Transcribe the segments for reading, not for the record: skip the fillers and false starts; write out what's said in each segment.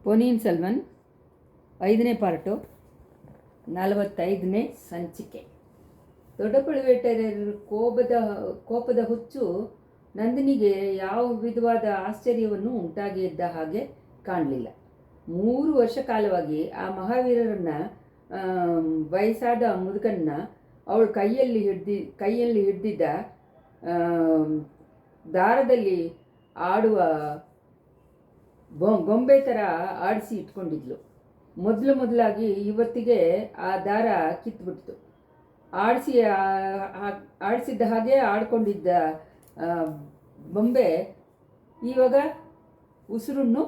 ಪೊನ್ನಿಯಿನ್ ಸೆಲ್ವನ್ 5ನೇ ಪಾರ್ಟು 45ನೇ ಸಂಚಿಕೆ. ದೊಡ್ಡ ಪழுವೇಟರಾಯರ ಕೋಪದ ಹುಚ್ಚು ನಂದಿನಿಗೆ ಯಾವ ವಿಧವಾದ ಆಶ್ಚರ್ಯವನ್ನು ಉಂಟಾಗಿದ್ದ ಹಾಗೆ ಕಾಣಲಿಲ್ಲ. 3 ವರ್ಷ ಕಾಲವಾಗಿ ಆ ಮಹಾವೀರರನ್ನ, ವಯಸ್ಸಾದ ಮುದುಕನ್ನ ಅವಳು ಕೈಯಲ್ಲಿ ಹಿಡ್ದಿದ್ದ ದಾರದಲ್ಲಿ ಆಡುವ ಗೊಂಬೆ ಥರ ಆಡಿಸಿ ಇಟ್ಕೊಂಡಿದ್ಲು. ಮೊದಲಾಗಿ ಇವತ್ತಿಗೆ ಆ ದಾರ ಕಿತ್ಬಿಡ್ತು. ಆಡಿಸಿದ್ದ ಹಾಗೆ ಆಡ್ಕೊಂಡಿದ್ದ ಬೊಂಬೆ ಇವಾಗ ಉಸಿರನ್ನು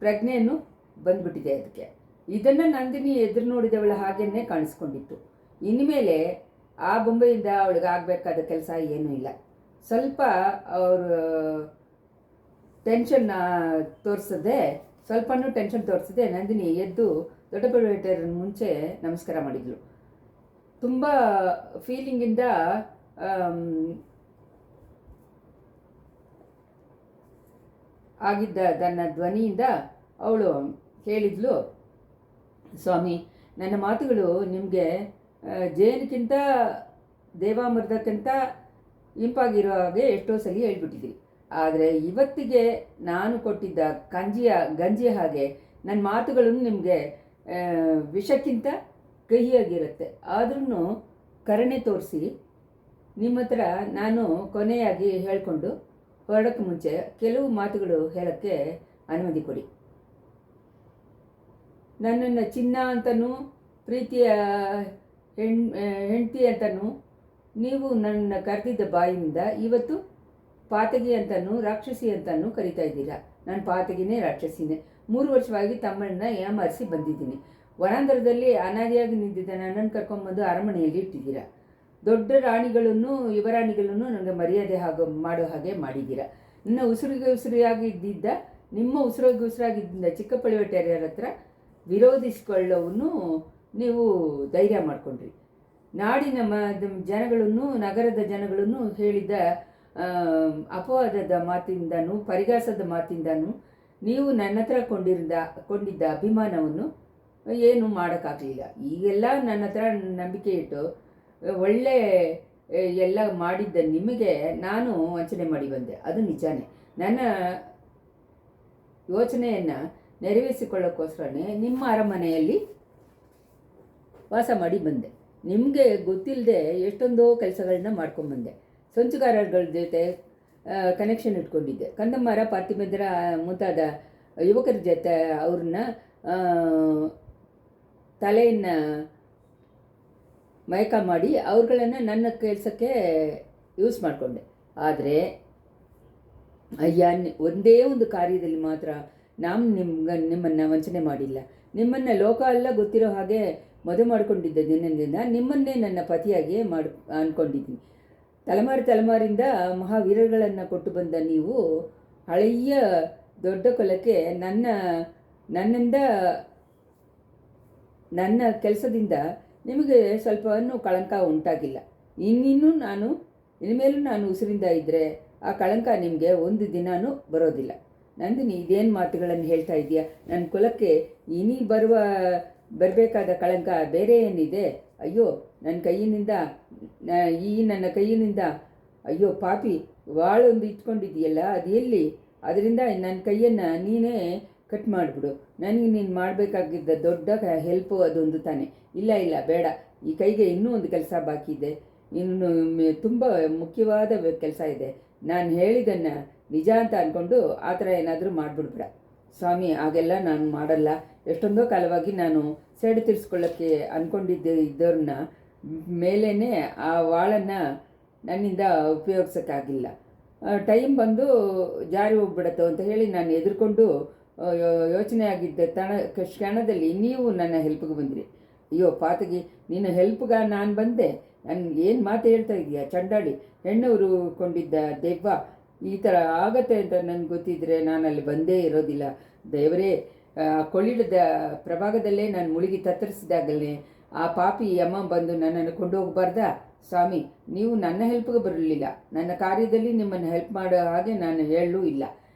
ಪ್ರಜ್ಞೆಯನ್ನು ಬಂದ್ಬಿಟ್ಟಿದೆ ಅದಕ್ಕೆ. ಇದನ್ನು ನಂದಿನಿ ಎದುರು ನೋಡಿದವಳ ಹಾಗೆಯೇ ಕಾಣಿಸ್ಕೊಂಡಿತ್ತು. ಇನ್ಮೇಲೆ ಆ ಬೊಂಬೆಯಿಂದ ಅವಳಿಗೆ ಆಗಬೇಕಾದ ಕೆಲಸ ಏನೂ ಇಲ್ಲ. ಸ್ವಲ್ಪ ಅವರು ಟೆನ್ಷನ್ ತೋರಿಸದೆ ನಂದಿನಿ ಎದ್ದು ದೊಡ್ಡ ಪழுವೇಟರಾಯರ ಮುಂಚೆ ನಮಸ್ಕಾರ ಮಾಡಿದ್ಳು. ತುಂಬ ಫೀಲಿಂಗಿಂದ ಆಗಿದ್ದ ತನ್ನ ಧ್ವನಿಯಿಂದ ಅವಳು ಹೇಳಿದ್ಲು, ಸ್ವಾಮಿ, ನನ್ನ ಮಾತುಗಳು ನಿಮಗೆ ಜೇನಿಗಿಂತ ದೇವಾಮೃತಕ್ಕಿಂತ ಇಂಪಾಗಿರೋ ಹಾಗೆ ಎಷ್ಟೋ ಸಲ ಹೇಳ್ಬಿಟ್ಟಿದ್ದೀರಿ. ಆದರೆ ಇವತ್ತಿಗೆ ನಾನು ಕೊಟ್ಟಿದ್ದ ಗಂಜಿಯ ಹಾಗೆ ನನ್ನ ಮಾತುಗಳನ್ನು ನಿಮಗೆ ವಿಷಕ್ಕಿಂತ ಕಹಿಯಾಗಿರುತ್ತೆ. ಆದ್ರೂ ಕರುಣೆ ತೋರಿಸಿ ನಿಮ್ಮ ಹತ್ರ ನಾನು ಕೊನೆಯಾಗಿ ಹೇಳಿಕೊಂಡು ಹೊರಡೋಕ್ಕೆ ಮುಂಚೆ ಕೆಲವು ಮಾತುಗಳು ಹೇಳೋಕ್ಕೆ ಅನುಮತಿ ಕೊಡಿ. ನನ್ನನ್ನು ಚಿನ್ನ ಅಂತನೂ ಪ್ರೀತಿಯ ಹೆಂಡತಿ ಅಂತನೂ ನೀವು ನನ್ನ ಕರೆದಿದ್ದ ಬಾಯಿಯಿಂದ ಇವತ್ತು ಪಾತಗಿ ಅಂತನೂ ರಾಕ್ಷಸಿ ಅಂತನೂ ಕರಿತಾ ಇದ್ದೀರಾ. ನಾನು ಪಾತಗಿನೇ ರಾಕ್ಷಸಿನೇ. 3 ವರ್ಷವಾಗಿ ತಮ್ಮನ್ನ ಏಮಾರಿಸಿ ಬಂದಿದ್ದೀನಿ. ವನಾಂತರದಲ್ಲಿ ಅನಾದಿಯಾಗಿ ನಿಂತಿದ್ದ ನನ್ನನ್ನು ಕರ್ಕೊಂಡ್ಬಂದು ಅರಮನೆಯಲ್ಲಿ ಇಟ್ಟಿದ್ದೀರಾ. ದೊಡ್ಡ ರಾಣಿಗಳನ್ನು ಯುವರಾಣಿಗಳನ್ನು ನನಗೆ ಮರ್ಯಾದೆ ಮಾಡೋ ಹಾಗೆ ಮಾಡಿದ್ದೀರಾ. ನಿಮ್ಮ ಉಸಿರಾಗಿದ್ದ ಚಿಕ್ಕ ಪழுವೇಟರಾಯರ ಹತ್ರ ವಿರೋಧಿಸಿಕೊಳ್ಳೋವನ್ನು ನೀವು ಧೈರ್ಯ ಮಾಡಿಕೊಂಡ್ರಿ. ನಾಡಿನ ಜನಗಳನ್ನು, ನಗರದ ಜನಗಳನ್ನು ಹೇಳಿದ್ದ ಅಪವಾದದ ಮಾತಿಂದನೂ ಪರಿಹಾಸದ ಮಾತಿಂದನೂ ನೀವು ನನ್ನ ಹತ್ರ ಕೊಂಡಿದ್ದ ಅಭಿಮಾನವನ್ನು ಏನು ಮಾಡೋಕ್ಕಾಗಲಿಲ್ಲ. ಈಗೆಲ್ಲ ನನ್ನ ಹತ್ರ ನಂಬಿಕೆ ಇಟ್ಟು ಒಳ್ಳೆ ಎಲ್ಲ ಮಾಡಿದ್ದ ನಿಮಗೆ ನಾನು ವಂಚನೆ ಮಾಡಿ ಬಂದೆ. ಅದು ನಿಜಾನೇ. ನನ್ನ ಯೋಚನೆಯನ್ನು ನೆರವೇರಿಸಿಕೊಳ್ಳೋಕ್ಕೋಸ್ಕರನೇ ನಿಮ್ಮ ಅರಮನೆಯಲ್ಲಿ ವಾಸ ಮಾಡಿ ಬಂದೆ. ನಿಮಗೆ ಗೊತ್ತಿಲ್ಲದೆ ಎಷ್ಟೊಂದೋ ಕೆಲಸಗಳನ್ನ ಮಾಡ್ಕೊಂಡ್ಬಂದೆ. ಸಂಚುಗಾರಗಳ ಜೊತೆ ಕನೆಕ್ಷನ್ ಇಟ್ಕೊಂಡಿದ್ದೆ. ಕಂದಮ್ಮರ, ಪಾರ್ತಿಮೇಂದ್ರ ಮುಂತಾದ ಯುವಕರ ಜೊತೆ ಅವ್ರನ್ನ ತಲೆಯನ್ನು ಮಯಕ ಮಾಡಿ ಅವ್ರುಗಳನ್ನು ನನ್ನ ಕೆಲಸಕ್ಕೆ ಯೂಸ್ ಮಾಡಿಕೊಂಡೆ. ಆದರೆ ಒಂದೇ ಒಂದು ಕಾರ್ಯದಲ್ಲಿ ಮಾತ್ರ ನಾನು ನಿಮ್ಮನ್ನು ವಂಚನೆ ಮಾಡಿಲ್ಲ. ನಿಮ್ಮನ್ನು ಲೋಕ ಎಲ್ಲ ಗೊತ್ತಿರೋ ಹಾಗೆ ಮದುವೆ ಮಾಡಿಕೊಂಡಿದ್ದ ದಿನದಿಂದ ನಿಮ್ಮನ್ನೇ ನನ್ನ ಪತಿಯಾಗಿ ಅಂದ್ಕೊಂಡಿದ್ದೀನಿ. ತಲೆಮಾರಿಂದ ಮಹಾವೀರಗಳನ್ನು ಕೊಟ್ಟು ಬಂದ ನೀವು ಹಳೆಯ ದೊಡ್ಡ ಕೊಲಕ್ಕೆ ನನ್ನ ಕೆಲಸದಿಂದ ನಿಮಗೆ ಸ್ವಲ್ಪವೂ ಕಳಂಕ ಉಂಟಾಗಿಲ್ಲ. ಇನ್ಮೇಲೂ ನಾನು ಉಸಿರಿಂದ ಇದ್ದರೆ ಆ ಕಳಂಕ ನಿಮಗೆ ಒಂದು ದಿನಾನೂ ಬರೋದಿಲ್ಲ. ನಂದಿನಿ, ಇದೇನು ಮಾತುಗಳನ್ನು ಹೇಳ್ತಾ ಇದೆಯಾ? ನನ್ನ ಕುಲಕ್ಕೆ ಬರಬೇಕಾದ ಕಳಂಕ ಬೇರೆ ಏನಿದೆ? ಅಯ್ಯೋ, ನನ್ನ ಕೈಯಿನಿಂದ ಅಯ್ಯೋ ಪಾಪಿ, ವಾಳೊಂದು ಇಟ್ಕೊಂಡಿದೆಯಲ್ಲ, ಅದು ಎಲ್ಲಿ? ಅದರಿಂದ ನನ್ನ ಕೈಯನ್ನು ನೀನೇ ಕಟ್ ಮಾಡಿಬಿಡು. ನನಗೆ ನೀನು ಮಾಡಬೇಕಾಗಿದ್ದ ದೊಡ್ಡ ಹೆಲ್ಪು ಅದೊಂದು ತಾನೆ. ಇಲ್ಲ ಬೇಡ, ಈ ಕೈಗೆ ಇನ್ನೂ ಒಂದು ಕೆಲಸ ಬಾಕಿ ಇದೆ. ಇನ್ನು ತುಂಬ ಮುಖ್ಯವಾದ ಕೆಲಸ ಇದೆ. ನಾನು ಹೇಳಿದ್ದನ್ನು ನಿಜ ಅಂತ ಅಂದ್ಕೊಂಡು ಆ ಥರ ಏನಾದರೂ ಮಾಡಿಬಿಡ್ಬೇಡ ಸ್ವಾಮಿ. ಹಾಗೆಲ್ಲ ನಾನು ಮಾಡಲ್ಲ. ಎಷ್ಟೊಂದೋ ಕಾಲವಾಗಿ ನಾನು ಸೇಡು ತೀರಿಸ್ಕೊಳ್ಳೋಕ್ಕೆ ಇದ್ದವ್ರನ್ನ ಮೇಲೇ ಆ ವಾಳನ್ನು ನನ್ನಿಂದ ಉಪಯೋಗಿಸೋಕ್ಕಾಗಿಲ್ಲ. ಟೈಮ್ ಬಂದು ಜಾರಿ ಹೋಗ್ಬಿಡತ್ತೋ ಅಂತ ಹೇಳಿ ನಾನು ಎದುರ್ಕೊಂಡು ಯೋಚನೆ ಆಗಿದ್ದ ಕ್ಷಣದಲ್ಲಿ ನೀವು ನನ್ನ ಹೆಲ್ಪ್ಗೆ ಬಂದಿರಿ. ಅಯ್ಯೋ ಪಾತಗಿ, ನಿನ್ನ ಹೆಲ್ಪ್ಗೆ ನಾನು ಬಂದೆ. ನನಗೆ ಏನು ಮಾತು ಹೇಳ್ತಾ ಇದೀಯಾ? ಚಂಡಾಳಿ, ಹೆಣ್ಣವರು ಕೊಂಡಿದ್ದ ದೆವ್ವ, ಈ ಥರ ಆಗತ್ತೆ ಅಂತ ನನಗೆ ಗೊತ್ತಿದ್ದರೆ ನಾನು ಅಲ್ಲಿ ಬಂದೇ ಇರೋದಿಲ್ಲ. ದೇವರೇ, ಕೊಳ್ಳಿಡದ ಪ್ರಭಾಗದಲ್ಲೇ ನಾನು ಮುಳುಗಿ ತತ್ತರಿಸಿದಾಗಲೇ ಆ ಪಾಪಿ ಅಮ್ಮ ಬಂದು ನನ್ನನ್ನು ಕೊಂಡೋಗಬಾರ್ದಾ? ಸ್ವಾಮಿ, ನೀವು ನನ್ನ ಹೆಲ್ಪ್ಗೆ ಬರಲಿಲ್ಲ. ನನ್ನ ಕಾರ್ಯದಲ್ಲಿ ನಿಮ್ಮನ್ನು ಹೆಲ್ಪ್ ಮಾಡೋ ಹಾಗೆ ನಾನು ಹೇಳಲೂ ಇಲ್ಲ.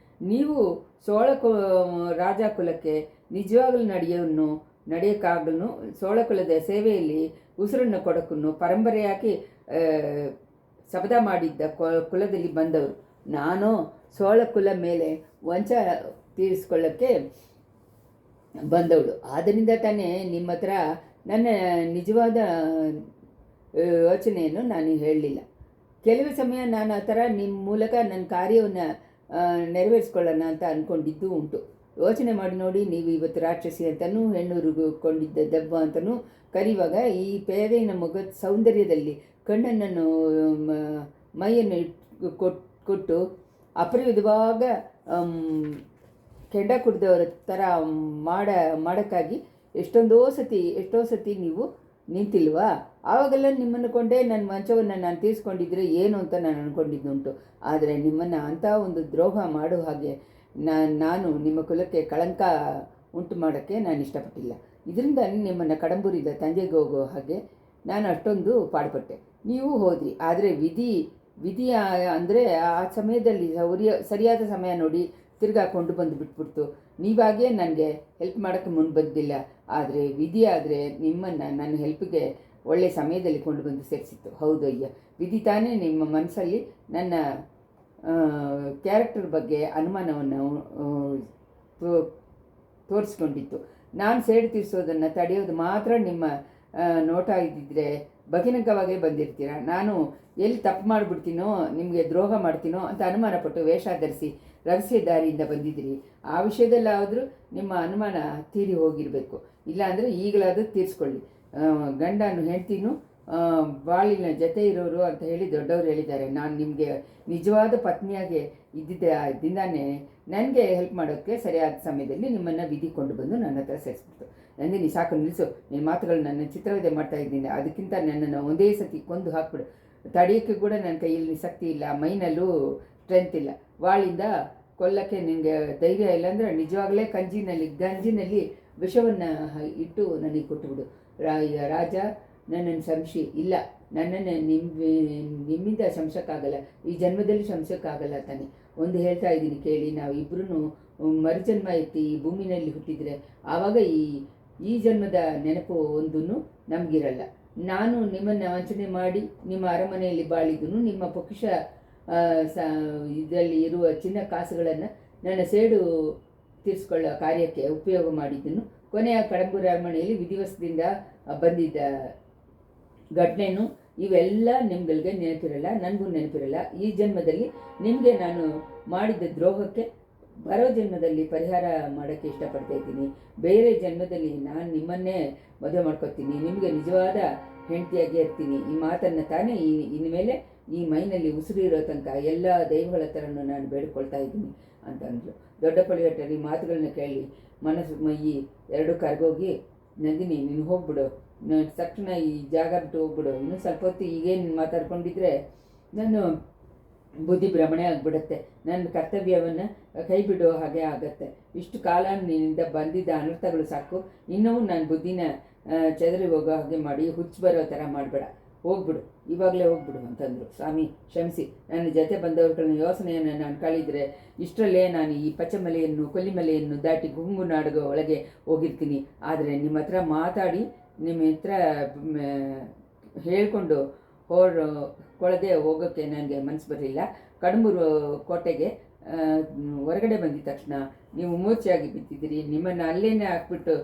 ನೀವು ರಾಜ ಕುಲಕ್ಕೆ ನಿಜವಾಗಲೂ ನಡೆಯೋಕ್ಕಾಗಲು ಸೋಳಕುಲದ ಸೇವೆಯಲ್ಲಿ ಉಸಿರನ್ನು ಕೊಡೋಕ್ಕೂ ಪರಂಪರೆಯಾಗಿ ಶಪಥ ಮಾಡಿದ್ದ ಕುಲದಲ್ಲಿ ಬಂದವರು. ನಾನು ಸೋಳಕುಲ ಮೇಲೆ ವಂಚ ತೀರಿಸ್ಕೊಳ್ಳೋಕ್ಕೆ ಬಂದವಳು. ಆದ್ದರಿಂದ ತಾನೇ ನಿಮ್ಮ ಹತ್ರ ನನ್ನ ನಿಜವಾದ ಯೋಚನೆಯನ್ನು ನಾನು ಹೇಳಲಿಲ್ಲ. ಕೆಲವು ಸಮಯ ನಾನು ಆ ಥರ ನಿಮ್ಮ ಮೂಲಕ ನನ್ನ ಕಾರ್ಯವನ್ನು ನೆರವೇರಿಸ್ಕೊಳ್ಳೋಣ ಅಂತ ಅಂದ್ಕೊಂಡಿದ್ದು ಉಂಟು. ಯೋಚನೆ ಮಾಡಿ ನೋಡಿ, ನೀವು ಇವತ್ತು ರಾಕ್ಷಸಿ ಅಂತಲೂ ಹೆಣ್ಣೂರುಕೊಂಡಿದ್ದ ದೆವ್ವ ಅಂತಲೂ ಕರೆಯುವಾಗ ಈ ಪೇದೆಯ ಮೊಗದ ಸೌಂದರ್ಯದಲ್ಲಿ ಕಣ್ಣನ್ನು ಮೈಯನ್ನು ಕೊಟ್ಟು ಅಪರಿವಿಧವಾಗ ಕೆಂಡ ಕುಡಿದವರ ಥರ ಮಾಡೋಕ್ಕಾಗಿ ಎಷ್ಟೋ ಸತಿ ನೀವು ನಿಂತಿಲ್ವಾ? ಆವಾಗೆಲ್ಲ ನಿಮ್ಮನ್ನು ಕೊಂಡೇ ನನ್ನ ಮಂಚವನ್ನು ನಾನು ತೀರಿಸ್ಕೊಂಡಿದ್ರೆ ಏನು ಅಂತ ನಾನು ಅಂದ್ಕೊಂಡಿದ್ದುಂಟು. ಆದರೆ ನಿಮ್ಮನ್ನು ಅಂಥ ಒಂದು ದ್ರೋಹ ಮಾಡೋ ಹಾಗೆ ನಾನು ನಿಮ್ಮ ಕುಲಕ್ಕೆ ಕಳಂಕ ಉಂಟು ಮಾಡೋಕ್ಕೆ ನಾನು ಇಷ್ಟಪಟ್ಟಿಲ್ಲ. ಇದರಿಂದ ನಿಮ್ಮನ್ನು ಕಡಂಬೂರಿದ ತಂದೆಗೆ ಹೋಗೋ ಹಾಗೆ ನಾನು ಅಷ್ಟೊಂದು ಪಾಡುಪಟ್ಟೆ. ನೀವು ಹೋದ್ರಿ. ಆದರೆ ವಿಧಿ ಅಂದರೆ ಆ ಸಮಯದಲ್ಲಿ ಸರಿಯಾದ ಸಮಯ ನೋಡಿ ತಿರ್ಗಾಕೊಂಡು ಬಂದು ಬಿಟ್ಬಿಡ್ತು. ನೀವಾಗೇ ನನಗೆ ಹೆಲ್ಪ್ ಮಾಡೋಕ್ಕೆ ಮುಂದೆ ಬಂದಿಲ್ಲ. ಆದರೆ ವಿಧಿ ಆದರೆ ನಿಮ್ಮನ್ನು ನನ್ನ ಹೆಲ್ಪಿಗೆ ಒಳ್ಳೆಯ ಸಮಯದಲ್ಲಿ ಕೊಂಡು ಬಂದು ಸೇರಿಸಿತ್ತು. ಹೌದು ಅಯ್ಯ, ವಿಧಿ ತಾನೇ ನಿಮ್ಮ ಮನಸ್ಸಲ್ಲಿ ನನ್ನ ಕ್ಯಾರೆಕ್ಟರ್ ಬಗ್ಗೆ ಅನುಮಾನವನ್ನು ತೋರಿಸ್ಕೊಂಡಿತ್ತು. ನಾನು ಸೇಡು ತೀರಿಸೋದನ್ನು ತಡೆಯೋದು ಮಾತ್ರ ನಿಮ್ಮ ನೋಟ ಇದ್ದಿದ್ರೆ ಬಹಿರಂಗವಾಗೇ ಬಂದಿರ್ತೀರ. ನಾನು ಎಲ್ಲಿ ತಪ್ಪು ಮಾಡಿಬಿಡ್ತೀನೋ, ನಿಮಗೆ ದ್ರೋಹ ಮಾಡ್ತೀನೋ ಅಂತ ಅನುಮಾನಪಟ್ಟು ವೇಷ ಧರಿಸಿ ರಹಸ್ಯ ದಾರಿಯಿಂದ ಬಂದಿದ್ದೀರಿ. ಆ ವಿಷಯದಲ್ಲಾದರೂ ನಿಮ್ಮ ಅನುಮಾನ ತೀರಿ ಹೋಗಿರಬೇಕು. ಇಲ್ಲಾಂದರೆ ಈಗಲಾದರೂ ತೀರಿಸ್ಕೊಳ್ಳಿ. ಗಂಡನು ಹೆಂಡ್ತಿನೂ ಬಾಳಿನ ಜೊತೆ ಇರೋರು ಅಂತ ಹೇಳಿ ದೊಡ್ಡವರು ಹೇಳಿದ್ದಾರೆ. ನಾನು ನಿಮಗೆ ನಿಜವಾದ ಪತ್ನಿಯಾಗಿ ಇದ್ದಿದ್ದರಿಂದಾನೇ ನನಗೆ ಹೆಲ್ಪ್ ಮಾಡೋಕ್ಕೆ ಸರಿಯಾದ ಸಮಯದಲ್ಲಿ ನಿಮ್ಮನ್ನು ವಿಧಿಕೊಂಡು ಬಂದು ನನ್ನ ಹತ್ರ ಸೇರಿಸ್ಬಿಡ್ತು. ನಂದಿನಿ, ಸಾಕು ನಿಲ್ಲಿಸು. ನಿನ್ನ ಮಾತುಗಳು ನನ್ನ ಚಿತ್ರವಧೆ ಮಾಡ್ತಾ ಇದ್ದೀನಿ. ಅದಕ್ಕಿಂತ ನನ್ನನ್ನು ಒಂದೇ ಸತಿ ಕೊಂದು ಹಾಕ್ಬಿಡು. ತಡೆಯೋಕ್ಕೆ ಕೂಡ ನನ್ನ ಕೈಯಲ್ಲಿ ಶಕ್ತಿ ಇಲ್ಲ, ಮೈನಲ್ಲೂ ಸ್ಟ್ರೆಂತ್ ಇಲ್ಲ. ವಾಳಿಂದ ಕೊಲ್ಲಕ್ಕೆ ನಿನಗೆ ಧೈರ್ಯ ಇಲ್ಲಾಂದರೆ ನಿಜವಾಗಲೇ ಗಂಜಿನಲ್ಲಿ ವಿಷವನ್ನು ಇಟ್ಟು ನನಗೆ ಕೊಟ್ಟುಬಿಡು. ರಾಜ ನನ್ನನ್ನು ಶಂಸಿ ಇಲ್ಲ, ನನ್ನನ್ನು ನಿಮ್ಮಿಂದ ಶಂಸಕ್ಕಾಗಲ್ಲ, ಈ ಜನ್ಮದಲ್ಲಿ ಶಂಸಕ್ಕಾಗಲ್ಲ ತಾನೆ. ಒಂದು ಹೇಳ್ತಾ ಇದ್ದೀನಿ ಕೇಳಿ, ನಾವು ಇಬ್ಬರೂ ಮರುಜನ್ಮ ಎತ್ತಿ ಈ ಭೂಮಿನಲ್ಲಿ ಹುಟ್ಟಿದರೆ ಆವಾಗ ಈ ಜನ್ಮದ ನೆನಪು ಒಂದೂ ನಮಗಿರಲ್ಲ. ನಾನು ನಿಮ್ಮನ್ನು ವಂಚನೆ ಮಾಡಿ ನಿಮ್ಮ ಅರಮನೆಯಲ್ಲಿ ಬಾಳಿದ್ದು, ನಿಮ್ಮ ಪಕ್ಷ ಇದರಲ್ಲಿ ಇರುವ ಚಿನ್ನ ಕಾಸುಗಳನ್ನು ನನ್ನ ಸೇಡು ತೀರಿಸ್ಕೊಳ್ಳೋ ಕಾರ್ಯಕ್ಕೆ ಉಪಯೋಗ ಮಾಡಿದ್ದನ್ನು ಕೊನೆಯ ಕಡಂಬೂರು ಅರಮನೆಯಲ್ಲಿ ವಿಧಿವಸದಿಂದ ಬಂದಿದ್ದ ಘಟನೆಯೂ ಇವೆಲ್ಲ ನಿಮ್ಗಳಿಗೆ ನೆನಪಿರಲ್ಲ, ನನಗೂ ನೆನಪಿರಲ್ಲ. ಈ ಜನ್ಮದಲ್ಲಿ ನಿಮಗೆ ನಾನು ಮಾಡಿದ್ದ ದ್ರೋಹಕ್ಕೆ ಬರೋ ಜನ್ಮದಲ್ಲಿ ಪರಿಹಾರ ಮಾಡೋಕ್ಕೆ ಇಷ್ಟಪಡ್ತಾ ಇದ್ದೀನಿ. ಬೇರೆ ಜನ್ಮದಲ್ಲಿ ನಾನು ನಿಮ್ಮನ್ನೇ ಮದುವೆ ಮಾಡ್ಕೊತೀನಿ, ನಿಮಗೆ ನಿಜವಾದ ಹೆಂಡತಿಯಾಗಿ ಇರ್ತೀನಿ. ಈ ಮಾತನ್ನು ತಾನೇ ಇನ್ಮೇಲೆ ಈ ಮೈನಲ್ಲಿ ಉಸಿರು ಇರೋ ತನಕ ಎಲ್ಲ ದೈವಗಳ ಥರನೂ ನಾನು ಬೇಡಿಕೊಳ್ತಾ ಇದ್ದೀನಿ ಅಂತಂದರು. ದೊಡ್ಡ ಪಳಿಗಟ್ಟರು ಈ ಮಾತುಗಳನ್ನ ಕೇಳಿ ಮನಸ್ಸು ಮೈ ಎರಡೂ ಕರ್ಗೋಗಿ, ನಂದಿನಿ ನೀನು ಹೋಗ್ಬಿಡು, ತಕ್ಷಣ ಈ ಜಾಗ ಬಿಟ್ಟು ಹೋಗ್ಬಿಡು, ಇನ್ನೂ ಸ್ವಲ್ಪ ಹೊತ್ತು ಈಗೇನು ಮಾತಾಡ್ಕೊಂಡಿದ್ರೆ ನಾನು ಬುದ್ಧಿ ಭ್ರಮಣೆ ಆಗಿಬಿಡುತ್ತೆ, ನನ್ನ ಕರ್ತವ್ಯವನ್ನು ಕೈ ಬಿಡೋ ಹಾಗೆ ಆಗತ್ತೆ. ಇಷ್ಟು ಕಾಲ ನಿನ್ನಿಂದ ಬಂದಿದ್ದ ಅನರ್ಥಗಳು ಸಾಕು, ಇನ್ನೂ ನನ್ನ ಬುದ್ಧಿನ ಚೆದರಿ ಹೋಗೋ ಹಾಗೆ ಮಾಡಿ ಹುಚ್ಚು ಬರೋ ಥರ ಮಾಡಬೇಡ, ಹೋಗ್ಬಿಡು, ಇವಾಗಲೇ ಹೋಗ್ಬಿಡು ಅಂತಂದರು. ಸ್ವಾಮಿ ಕ್ಷಮಿಸಿ, ನನ್ನ ಜೊತೆ ಬಂದವ್ರಗಳನ್ನ ಯೋಚನೆಯನ್ನು ನಾನು ಕಳಿದ್ರೆ ಇಷ್ಟರಲ್ಲೇ ನಾನು ಈ ಪಚ್ಚಮಲೆಯನ್ನು ಕೊಲ್ಲಿಮಲೆಯನ್ನು ದಾಟಿ ಗುಂಗುನಾಡುಗ ಒಳಗೆ ಹೋಗಿರ್ತೀನಿ. ಆದರೆ ನಿಮ್ಮ ಹತ್ರ ಮಾತಾಡಿ ನಿಮ್ಮ ಹತ್ರ ಹೇಳ್ಕೊಂಡು ಕೊಳದೆ ಹೋಗೋಕ್ಕೆ ನನಗೆ ಮನಸ್ಸು ಬರಲಿಲ್ಲ. ಕಡಂಬೂರು ಕೋಟೆಗೆ ಹೊರಗಡೆ ಬಂದಿದ ತಕ್ಷಣ ನೀವು ಮೂರ್ಛೆಯಾಗಿ ಬಿದ್ದಿದ್ದೀರಿ, ನಿಮ್ಮನ್ನು ಅಲ್ಲೇನೇ ಹಾಕ್ಬಿಟ್ಟು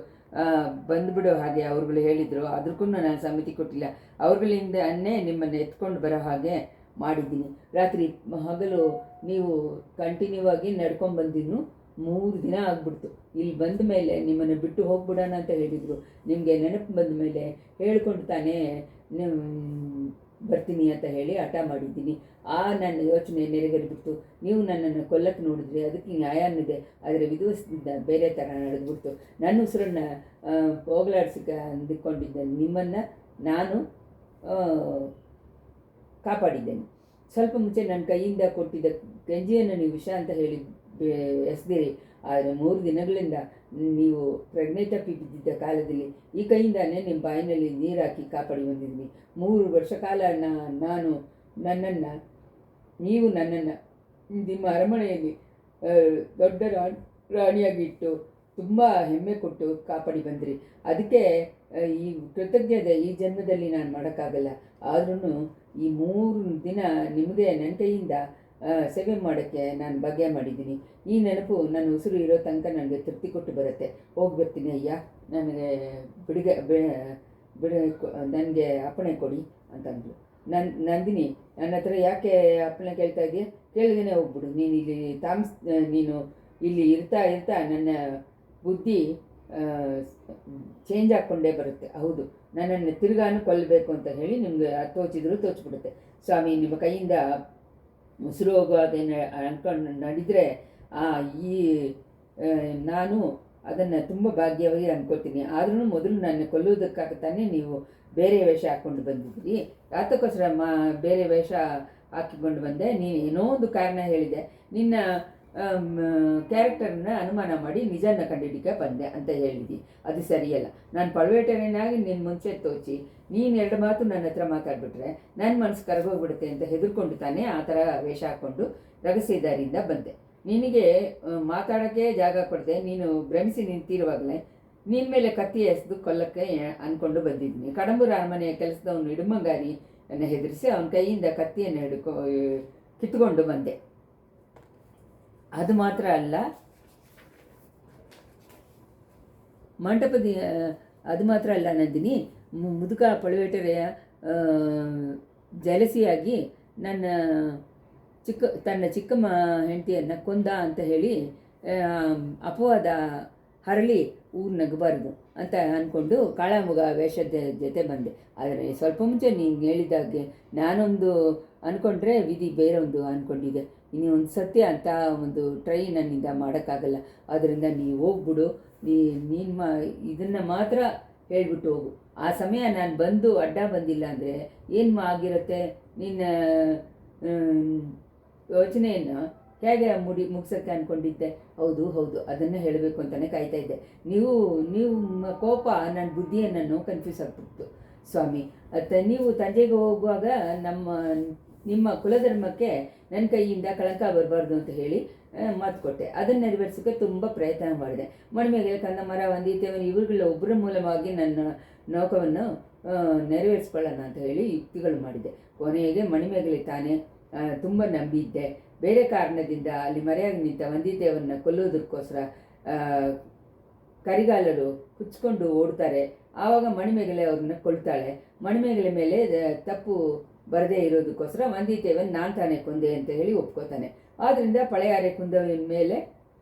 ಬಂದುಬಿಡೋ ಹಾಗೆ ಅವ್ರುಗಳು ಹೇಳಿದರು. ಅದಕ್ಕೂ ನಾನು ಸಮ್ಮತಿ ಕೊಟ್ಟಿಲ್ಲ. ಅವ್ರುಗಳಿಂದನೇ ನಿಮ್ಮನ್ನು ಎತ್ಕೊಂಡು ಬರೋ ಹಾಗೆ ಮಾಡಿದ್ದೀನಿ. ರಾತ್ರಿ ಹಗಲು ನೀವು ಕಂಟಿನ್ಯೂ ಆಗಿ ನಡ್ಕೊಂಡ್ಬಂದಿನ್ನು 3 ದಿನ ಆಗ್ಬಿಡ್ತು. ಇಲ್ಲಿ ಬಂದ ಮೇಲೆ ನಿಮ್ಮನ್ನು ಬಿಟ್ಟು ಹೋಗ್ಬಿಡೋಣ ಅಂತ ಹೇಳಿದರು. ನಿಮಗೆ ನೆನಪು ಬಂದ ಮೇಲೆ ಹೇಳ್ಕೊಂಡು ತಾನೇ ಬರ್ತೀನಿ ಅಂತ ಹೇಳಿ ಹಠ ಮಾಡಿದ್ದೀನಿ. ನನ್ನ ಯೋಚನೆ ನೆರವೇರಿಬಿಡ್ತು. ನೀವು ನನ್ನನ್ನು ಕೊಲ್ಲಕ್ಕೆ ನೋಡಿದ್ರಿ, ಅದಕ್ಕೆ ನ್ಯಾಯ ಅನ್ನಿದೆ. ಆದರೆ ವಿಧಿವಸದಿಂದ ಬೇರೆ ಥರ ನಡೆದ್ಬಿಡ್ತು. ನನ್ನ ಉಸಿರನ್ನು ಹೋಗಲಾಡ್ಸಕ್ಕೆ ಅಂದುಕೊಂಡಿದ್ದೆ ನಿಮ್ಮನ್ನು ನಾನು ಕಾಪಾಡಿದ್ದೇನೆ. ಸ್ವಲ್ಪ ಮುಂಚೆ ನನ್ನ ಕೈಯಿಂದ ಕೊಟ್ಟಿದ್ದ ಗಂಜಿಯನ್ನು ನೀವು ವಿಷ ಅಂತ ಹೇಳಿ ಎಸೆದಿರಿ. ಆದರೆ 3 ದಿನಗಳಿಂದ ನೀವು ಪ್ರಜ್ಞೆ ತಪ್ಪಿ ಬಿದ್ದಿದ್ದ ಕಾಲದಲ್ಲಿ ಈ ಕೈಯಿಂದಾನೇ ನಿಮ್ಮ ಬಾಯಿನಲ್ಲಿ ನೀರು ಹಾಕಿ ಕಾಪಾಡಿ ಬಂದಿದ್ದೀನಿ. 3 ವರ್ಷ ಕಾಲ ನೀವು ನನ್ನನ್ನು ನಿಮ್ಮ ಅರಮನೆಯಲ್ಲಿ ಆ, ದೊಡ್ಡ ರಾಣಿಯಾಗಿಟ್ಟು ತುಂಬ ಹೆಮ್ಮೆ ಕೊಟ್ಟು ಕಾಪಾಡಿ ಬಂದ್ರಿ. ಅದಕ್ಕೆ ಈ ಕೃತಜ್ಞತೆ ಈ ಜನ್ಮದಲ್ಲಿ ನಾನು ಮಾಡೋಕ್ಕಾಗಲ್ಲ. ಆದ್ರೂ ಈ 3 ದಿನ ನಿಮಗೆ ನನ್ನ ಕೈಯಿಂದ ಸೇವೆ ಮಾಡೋಕ್ಕೆ ನಾನು ಭಾಗ್ಯ ಮಾಡಿದ್ದೀನಿ. ಈ ನೆನಪು ನನ್ನ ಉಸಿರು ಇರೋ ತನಕ ನನಗೆ ತೃಪ್ತಿ ಕೊಟ್ಟು ಬರುತ್ತೆ. ಹೋಗಿ ಬರ್ತೀನಿ ಅಯ್ಯ, ನನಗೆ ಬಿಡುಗೆ ಬಿಡ ನನಗೆ ಅಪ್ಪಣೆ ಕೊಡಿ ಅಂತಂದ್ರು. ನಂದಿನಿ, ನನ್ನ ಹತ್ರ ಯಾಕೆ ಅಪ್ಪಣೆ ಕೇಳ್ತಾ ಇದೆಯಾ? ಕೇಳಿದೇನೆ ಹೋಗ್ಬಿಡು. ನೀನು ಇಲ್ಲಿ ಇರ್ತಾ ಇರ್ತಾ ನನ್ನ ಬುದ್ಧಿ ಚೇಂಜ್ ಹಾಕ್ಕೊಂಡೇ ಬರುತ್ತೆ. ಹೌದು, ನನ್ನನ್ನು ತಿರ್ಗಾನು ಕೊಲ್ಲಬೇಕು ಅಂತ ಹೇಳಿ ನಿಮಗೆ ತೋಚಿದ್ರು ತೋಚ್ಬಿಡುತ್ತೆ. ಸ್ವಾಮಿ, ನಿಮ್ಮ ಕೈಯಿಂದ ಉಸಿರು ಹೋಗೋದೇನು ಅಂದ್ಕೊಂಡು ನಡೆದರೆ ಈ ನಾನು ಅದನ್ನು ತುಂಬ ಭಾಗ್ಯವಾಗಿ ಅಂದ್ಕೊಳ್ತೀನಿ. ಆದ್ರೂ ಮೊದಲು ನನ್ನ ಕೊಲ್ಲುವುದಕ್ಕಾಗತ್ತಾನೆ ನೀವು ಬೇರೆ ವೇಷ ಹಾಕ್ಕೊಂಡು ಬಂದಿದ್ದೀರಿ. ಯಾತಕ್ಕೋಸ್ಕರ ಬೇರೆ ವೇಷ ಹಾಕಿಕೊಂಡು ಬಂದೆ? ನೀನು ಏನೋ ಒಂದು ಕಾರಣ ಹೇಳಿದೆ. ನಿನ್ನ ಕ್ಯಾರೆಕ್ಟರ್ನ ಅನುಮಾನ ಮಾಡಿ ನಿಜನ ಕಂಡಿಡಿಕೆ ಬಂದೆ ಅಂತ ಹೇಳಿದ್ದಿ. ಅದು ಸರಿಯಲ್ಲ. ನಾನು ಪಳವೇಟರೇನಾಗಿ ನಿನ್ನ ಮುಂಚೆ ತೋಚಿ ನೀನು 2 ಮಾತು ನನ್ನ ಹತ್ರ ಮಾತಾಡ್ಬಿಟ್ರೆ ನನ್ನ ಮನಸ್ಸು ಕರಗೋಗ್ಬಿಡುತ್ತೆ ಅಂತ ಹೆದರ್ಕೊಂಡು ತಾನೇ ಆ ಥರ ವೇಷ ಹಾಕ್ಕೊಂಡು ರಹಸ್ಯದಾರಿಯಿಂದ ಬಂದೆ. ನಿನಗೆ ಮಾತಾಡೋಕ್ಕೆ ಜಾಗ ಕೊಡದೆ ನೀನು ಭ್ರಮಿಸಿ ನಿಂತಿರುವಾಗಲೇ ನಿನ್ನ ಮೇಲೆ ಕತ್ತಿ ಎಸೆದು ಕೊಲ್ಲಕ್ಕೆ ಅಂದ್ಕೊಂಡು ಬಂದಿದ್ದೀನಿ. ಕಡಂಬೂರ ಅರಮನೆಯ ಕೆಲಸದವನು ಇಡುಮಂಗಾರಿಯನ್ನು ಹೆದರಿಸಿ ಅವನ ಕೈಯಿಂದ ಕತ್ತಿಯನ್ನು ಕಿತ್ತುಕೊಂಡು ಬಂದೆ. ಅದು ಮಾತ್ರ ಅಲ್ಲ, ಅದು ಮಾತ್ರ ಅಲ್ಲ ನಂದಿನಿ, ಮುದುಕ ಪಳವೇಟರೆಯ ಜಲಸಿಯಾಗಿ ತನ್ನ ಚಿಕ್ಕಮ್ಮ ಹೆಂಡತಿಯನ್ನು ಕೊಂದ ಅಂತ ಹೇಳಿ ಅಪವಾದ ಹರಳಿ ಊರು ನಗಬಾರ್ದು ಅಂತ ಅಂದ್ಕೊಂಡು ಕಾಳಮುಗ ವೇಷದ ಜೊತೆ ಬಂದೆ. ಆದರೆ ಸ್ವಲ್ಪ ಮುಂಚೆ ನೀನು ಹೇಳಿದಾಗೆ ನಾನೊಂದು ಅಂದ್ಕೊಂಡ್ರೆ ವಿಧಿ ಬೇರೆ ಒಂದು ಅಂದ್ಕೊಂಡಿದ್ದೆ. ಇನ್ನು ಒಂದು ಸತ್ಯ ಅಂತ ಒಂದು ಟ್ರೈ ನನ್ನಿಂದ ಮಾಡೋಕ್ಕಾಗಲ್ಲ. ಆದ್ದರಿಂದ ನೀವು ಹೋಗ್ಬಿಡು. ನೀನು ಇದನ್ನು ಮಾತ್ರ ಹೇಳ್ಬಿಟ್ಟು ಹೋಗು. ಆ ಸಮಯ ನಾನು ಬಂದು ಅಡ್ಡ ಬಂದಿಲ್ಲ ಅಂದರೆ ಏನು ಆಗಿರುತ್ತೆ? ನಿನ್ನ ಯೋಚನೆಯನ್ನು ಹೇಗೆ ಮುಗಿಸೋಕ್ಕೆ ಅಂದ್ಕೊಂಡಿದ್ದೆ? ಹೌದು, ಅದನ್ನು ಹೇಳಬೇಕು ಅಂತಲೇ ಕಾಯ್ತಾ ಇದ್ದೆ. ನೀವು ಕೋಪ ನನ್ನ ಬುದ್ಧಿಯನ್ನು ಕನ್ಫ್ಯೂಸ್ ಆಗ್ಬಿಡ್ತು ಸ್ವಾಮಿ. ನೀವು ತಂಜೆಗೆ ಹೋಗುವಾಗ ನಿಮ್ಮ ಕುಲಧರ್ಮಕ್ಕೆ ನನ್ನ ಕೈಯಿಂದ ಕಳಂಕ ಬರಬಾರ್ದು ಅಂತ ಹೇಳಿ ಮಾತು ಕೊಟ್ಟೆ. ಅದನ್ನು ನೆರವೇರಿಸೋಕ್ಕೆ ತುಂಬ ಪ್ರಯತ್ನ ಮಾಡಿದೆ. ಮಣಿಮೇಗಲೆ, ಕಂದಮರ, ವಂದಿತೇವನ್ ಇವುಗಳ ಒಬ್ಬರ ಮೂಲವಾಗಿ ನನ್ನ ನೌಕವನ್ನು ನೆರವೇರಿಸ್ಕೊಳ್ಳೋಣ ಅಂತ ಹೇಳಿ ಯುಕ್ತಿಗಳು ಮಾಡಿದೆ. ಕೊನೆಗೆ ಮಣಿಮೇಗಲೆ ತಾನೇ ತುಂಬ ನಂಬಿದ್ದೆ. ಬೇರೆ ಕಾರಣದಿಂದ ಅಲ್ಲಿ ಮರೆಯಾಗಿ ನಿಂತ ವಂದಿತೇವನ್ನ ಕೊಲ್ಲುವುದಕ್ಕೋಸ್ಕರ ಕರಿಗಾಲರು ಕುಚ್ಕೊಂಡು ಓಡ್ತಾರೆ. ಆವಾಗ ಮಣಿಮೇಗಲೆ ಅವ್ರನ್ನ ಕೊಲ್ತಾಳೆ. ಮಣಿಮೇಗಲೆ ಮೇಲೆ ತಪ್ಪು ಬರದೇ ಇರೋದಕ್ಕೋಸ್ಕರ ವಂದಿತೇವನ್ ನಾನು ತಾನೇ ಕೊಂದೆ ಅಂತ ಹೇಳಿ ಒಪ್ಕೋತಾನೆ. ಆದ್ದರಿಂದ ಪಳೆಯಾರೆ ಕುಂದವಿನ ಮೇಲೆ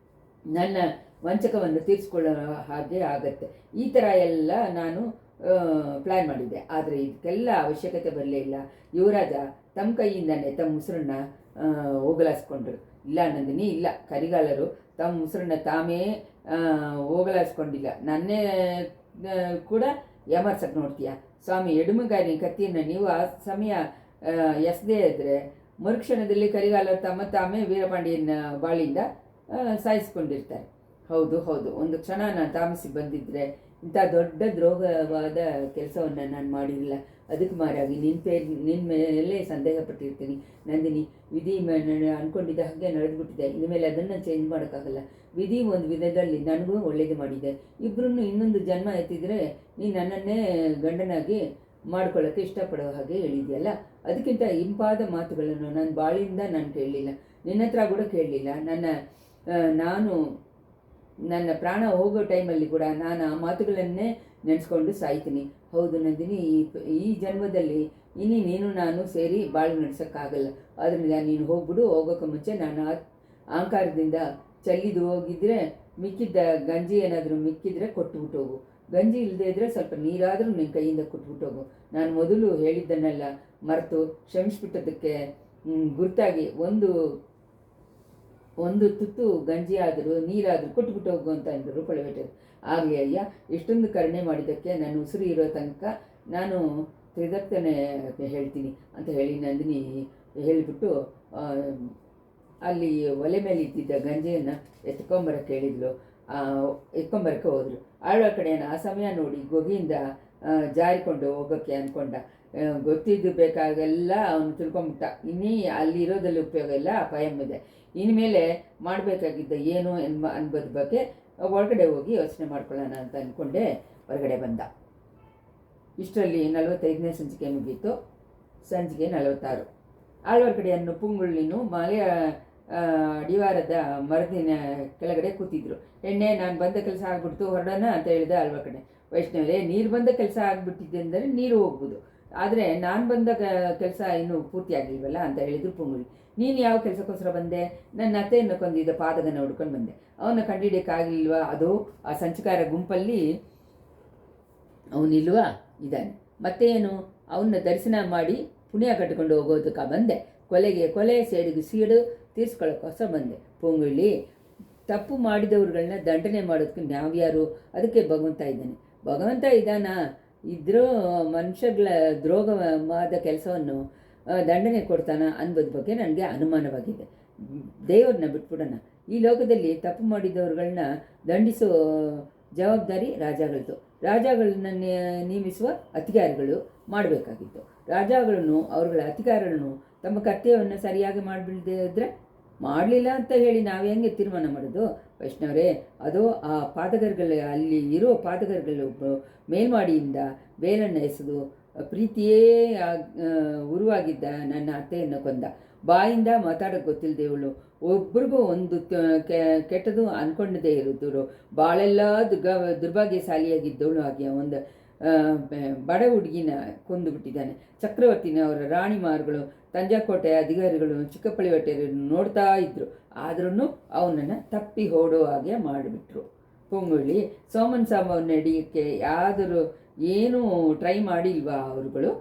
ನನ್ನ ವಂಚಕವನ್ನು ತೀರಿಸ್ಕೊಳ್ಳೋ ಹಾಗೆ ಆಗತ್ತೆ. ಈ ಥರ ಎಲ್ಲ ನಾನು ಪ್ಲ್ಯಾನ್ ಮಾಡಿದ್ದೆ. ಆದರೆ ಇದಕ್ಕೆಲ್ಲ ಅವಶ್ಯಕತೆ ಬರಲೇ ಇಲ್ಲ. ಯುವರಾಜ ತಮ್ಮ ಕೈಯಿಂದನೇ ತಮ್ಮ ಉಸಿರನ್ನ ಹೋಗಲಾಡಿಸ್ಕೊಂಡ್ರು. ಇಲ್ಲ ನಂದಿನಿ, ಇಲ್ಲ, ಕರಿಗಾಲರು ತಮ್ಮ ಉಸಿರನ್ನ ತಾಮೇ ಹೋಗಲಾಡಿಸ್ಕೊಂಡಿಲ್ಲ. ನನ್ನೇ ಕೂಡ ಯಾಮರ್ಸಕ್ಕೆ ನೋಡ್ತೀಯ ಸ್ವಾಮಿ. ಎಡುಮಗಾರಿ ಕತ್ತಿಯನ್ನು ನೀವು ಆ ಸಮಯ ಎಸದೇ ಇದ್ದರೆ ಮರುಕ್ಷಣದಲ್ಲಿ ಕರಿಗಾಲರು ತಾಮೇ ವೀರಪಾಂಡಿಯನ ಬಾಳಿಂದ ಸಾಯಿಸ್ಕೊಂಡಿರ್ತಾರೆ. ಹೌದು, ಒಂದು ಕ್ಷಣ ನಾನು ತಾಮಸಿ ಬಂದಿದ್ದರೆ ಇಂಥ ದೊಡ್ಡ ದ್ರೋಹವಾದ ಕೆಲಸವನ್ನು ನಾನು ಮಾಡಿರಲಿಲ್ಲ. ಅದಕ್ಕೆ ಮಾರಾಗಿ ನಿನ್ನ ಮೇಲೆ ಸಂದೇಹ ಪಟ್ಟಿರ್ತೀನಿ ನಂದಿನಿ. ವಿಧಿ ಅಂದ್ಕೊಂಡಿದ್ದ ಹಾಗೆ ನಡೆದುಬಿಟ್ಟಿದೆ. ಇನ್ಮೇಲೆ ಅದನ್ನು ಚೇಂಜ್ ಮಾಡೋಕ್ಕಾಗಲ್ಲ. ವಿಧಿ ಒಂದು ವಿಧದಲ್ಲಿ ನನಗೂ ಒಳ್ಳೇದು ಮಾಡಿದೆ. ಇಬ್ಬರೂ ಇನ್ನೊಂದು ಜನ್ಮ ಎತ್ತಿದರೆ ನೀನು ನನ್ನನ್ನೇ ಗಂಡನಾಗಿ ಮಾಡ್ಕೊಳ್ಳೋಕ್ಕೆ ಇಷ್ಟಪಡೋ ಹಾಗೆ ಹೇಳಿದೆಯಲ್ಲ. ಅದಕ್ಕಿಂತ ಇಂಪಾದ ಮಾತುಗಳನ್ನು ನನ್ನ ಬಾಳಿಂದ ನಾನು ಕೇಳಲಿಲ್ಲ, ನಿನ್ನ ಹತ್ರ ಕೂಡ ಕೇಳಲಿಲ್ಲ. ನನ್ನ ಪ್ರಾಣ ಹೋಗೋ ಟೈಮಲ್ಲಿ ಕೂಡ ನಾನು ಆ ಮಾತುಗಳನ್ನೇ ನೆನೆಸ್ಕೊಂಡು ಸಾಯ್ತೀನಿ. ಹೌದು ನಂದಿನಿ, ಈ ಜನ್ಮದಲ್ಲಿ ನೀನು ನಾನು ಸೇರಿ ಬಾಳು ನಡೆಸೋಕ್ಕಾಗಲ್ಲ. ಆದ್ದರಿಂದ ನೀನು ಹೋಗ್ಬಿಡು. ಹೋಗೋಕ್ಕೆ ಮುಂಚೆ ನಾನು ಅಹಂಕಾರದಿಂದ ಚೆಲ್ಲಿದು ಹೋಗಿದ್ರೆ ಮಿಕ್ಕಿದ್ದ ಗಂಜಿ ಏನಾದರೂ ಮಿಕ್ಕಿದ್ರೆ ಕೊಟ್ಬಿಟ್ಟು ಹೋಗು. ಗಂಜಿ ಇಲ್ಲದೇ ಇದ್ದರೆ ಸ್ವಲ್ಪ ನೀರಾದರೂ ನಿನ್ನ ಕೈಯಿಂದ ಕೊಟ್ಬಿಟ್ಟು ಹೋಗು. ನಾನು ಮೊದಲು ಹೇಳಿದ್ದನ್ನೆಲ್ಲ ಮರೆತು ಕ್ಷಮಿಸ್ಬಿಟ್ಟದಕ್ಕೆ ಗುರ್ತಾಗಿ ಒಂದು ತುತ್ತು ಗಂಜಿ ಆದರೂ ನೀರಾದರೂ ಕೊಟ್ಬಿಟ್ಟು ಹೋಗು ಅಂತ ಅಂದರು ಪಳವೇಟರು. ಆಗಲಿ ಅಯ್ಯ, ಇಷ್ಟೊಂದು ಕರುಣೆ ಮಾಡಿದ್ದಕ್ಕೆ ನಾನು ಉಸಿರು ಇರೋ ತನಕ ನಾನು ತ್ರಿದಕ್ತನೇ ಹೇಳ್ತೀನಿ ಅಂತ ಹೇಳಿ ನಂದಿನಿ ಹೇಳಿಬಿಟ್ಟು ಅಲ್ಲಿ ಒಲೆ ಮೇಲೆ ಇದ್ದಿದ್ದ ಗಂಜಿಯನ್ನು ಎತ್ಕೊಂಬರಕ್ಕೆ ಹೇಳಿದ್ಲು. ಎತ್ಕೊಂಬರಕ್ಕೆ ಹೋದರು. ಆಳುವ ಕಡೆಯನ್ನು ಆ ಸಮಯ ನೋಡಿ ಗೊಗಿಯಿಂದ ಜಾರಿಕೊಂಡು ಹೋಗೋಕ್ಕೆ ಅಂದ್ಕೊಂಡ. ಗೊತ್ತಿದ್ದು ಬೇಕಾಗೆಲ್ಲ ಅವನು ತಿಳ್ಕೊಂಬಿಟ್ಟ. ಇನ್ನೀ ಅಲ್ಲಿ ಇರೋದಲ್ಲಿ ಉಪಯೋಗ ಇಲ್ಲ, ಅಪಾಯ ಇದೆ. ಇನ್ಮೇಲೆ ಮಾಡಬೇಕಾಗಿದ್ದ ಏನು ಅನ್ಬೋದ್ರ ಬಗ್ಗೆ ಹೊರಗಡೆ ಹೋಗಿ ಯೋಚನೆ ಮಾಡ್ಕೊಳ್ಳೋಣ ಅಂತ ಅಂದ್ಕೊಂಡೆ ಹೊರಗಡೆ ಬಂದ. ಇಷ್ಟರಲ್ಲಿ 45ನೇ ಸಂಚಿಕೆ ಮುಗೀತು. ಸಂಚಿಕೆ 46. ಆಳ್ವಾರ್ ಕಡೆಯನ್ನು ಪುಂಗುಳ್ಳಿನೂ ಮಾಲೆಯ ಅಡಿವಾರದ ಮರದಿನ ಕೆಳಗಡೆ ಕೂತಿದ್ರು. ಎಣ್ಣೆ ನಾನು ಬಂದ ಕೆಲಸ ಆಗ್ಬಿಡ್ತು, ಹೊರಡೋಣ ಅಂತ ಹೇಳಿದೆ ಆಳ್ವಾರ್ ಕಡೆ. ವೈಷ್ಣವರೇ, ನೀರು ಬಂದ ಕೆಲಸ ಆಗಿಬಿಟ್ಟಿದೆ ಅಂದರೆ ನೀರು ಹೋಗ್ಬೋದು, ಆದರೆ ನಾನು ಬಂದ ಕೆಲಸ ಇನ್ನೂ ಪೂರ್ತಿ ಆಗಿಲ್ವಲ್ಲ ಅಂತ ಹೇಳಿದ್ರು ಪುಂಗುಳಿ. ನೀನು ಯಾವ ಕೆಲಸಕ್ಕೋಸ್ಕರ ಬಂದೆ? ನನ್ನ ಅತ್ತೆಯನ್ನು ಕೊಂದಿದ್ದ ಪಾದಕನ ಹುಡ್ಕೊಂಡು ಬಂದೆ. ಅವನ್ನ ಕಂಡಿಡಿಯೋಕ್ಕಾಗಲಿಲ್ವಾ? ಅದು ಆ ಸಂಚಕಾರ ಗುಂಪಲ್ಲಿ ಅವನಿಲ್ವಾ? ಇದ್ದಾನೆ. ಮತ್ತೆ ಏನು? ಅವನ್ನ ದರ್ಶನ ಮಾಡಿ ಪುಣ್ಯ ಕಟ್ಟಿಕೊಂಡು ಹೋಗೋದಕ್ಕೆ ಬಂದೆ. ಕೊಲೆಗೆ ಕೊಲೆ, ಸೇಡಿಗೆ ಸೀಡು ತೀರಿಸ್ಕೊಳ್ಳೋಕ್ಕೋಸ್ಕರ ಬಂದೆ. ಪುಂಗುಳಿ, ತಪ್ಪು ಮಾಡಿದವ್ರುಗಳನ್ನ ದಂಡನೆ ಮಾಡೋದಕ್ಕೆ ನಾವ್ಯಾರು? ಅದಕ್ಕೆ ಭಗವಂತ ಇದ್ದಾನೆ. ಭಗವಂತ ಇದ್ದಾನ ಇದ್ರೂ ಮನುಷ್ಯಗಳ ದ್ರೋಹವಾದ ಕೆಲಸವನ್ನು ದಂಡನೆ ಕೊಡ್ತಾನ ಅನ್ನೋದ್ರ ಬಗ್ಗೆ ನನಗೆ ಅನುಮಾನವಾಗಿದೆ. ದೇವ್ರನ್ನ ಬಿಟ್ಬಿಡೋಣ. ಈ ಲೋಕದಲ್ಲಿ ತಪ್ಪು ಮಾಡಿದವ್ರುಗಳನ್ನ ದಂಡಿಸೋ ಜವಾಬ್ದಾರಿ ರಾಜಗಳದ್ದು. ರಾಜಗಳನ್ನ ನೇಮಿಸುವ ಅಧಿಕಾರಿಗಳು ಮಾಡಬೇಕಾಗಿತ್ತು. ರಾಜಗಳನ್ನು ಅವ್ರಗಳ ಅಧಿಕಾರಿಗಳನ್ನು ತಮ್ಮ ಕರ್ತವ್ಯವನ್ನು ಸರಿಯಾಗಿ ಮಾಡಿಬಿಡದೇ ಮಾಡಲಿಲ್ಲ ಅಂತ ಹೇಳಿ ನಾವು ಹೆಂಗೆ ತೀರ್ಮಾನ ಮಾಡೋದು? ವೈಷ್ಣವರೇ, ಅದು ಆ ಪಾದಕರುಗಳು, ಅಲ್ಲಿ ಇರೋ ಪಾದಕರುಗಳು ಮೇಲ್ಮಾಡಿಯಿಂದ ಬೇಲನ್ನು ಎಸೆದು ಪ್ರೀತಿಯೇ ಉರುವಾಗಿದ್ದ ನನ್ನ ಅತ್ತೆಯನ್ನು ಕೊಂದ. ಬಾಯಿಂದ ಮಾತಾಡೋಕ್ಕೆ ಗೊತ್ತಿಲ್ಲದೇವಳು, ಒಬ್ರಿಗೂ ಒಂದು ಕೆಟ್ಟದು ಅಂದ್ಕೊಂಡದೇ ಇರೋದು, ಬಾಳೆಲ್ಲ ದುರ್ಭಾಗ್ಯಶಾಲಿಯಾಗಿದ್ದವಳು ಹಾಗೆ ಒಂದು ಬಡ ಹುಡುಗಿನ ಕೊಂದು ಬಿಟ್ಟಿದ್ದಾನೆ. ಚಕ್ರವರ್ತಿನ ಅವರ ರಾಣಿಮಾರುಗಳು, ತಂಜಾಕೋಟೆ ಅಧಿಕಾರಿಗಳು, ಚಿಕ್ಕಪಳ್ಳಿವಟ್ಟೆಯರನ್ನು ನೋಡ್ತಾ ಇದ್ದರು. ಆದ್ರೂ ಅವನನ್ನು ತಪ್ಪಿ ಓಡೋ ಹಾಗೆ ಮಾಡಿಬಿಟ್ರು. ಪುಂಗುಳಿ, ಸೋಮನ್ ಸಾಂಬವ್ನ ಹಿಡಿಯೋಕ್ಕೆ ಯಾವ್ದಾದ್ರು ಏನೂ ಟ್ರೈ ಮಾಡಿಲ್ವಾ ಅವರುಗಳು?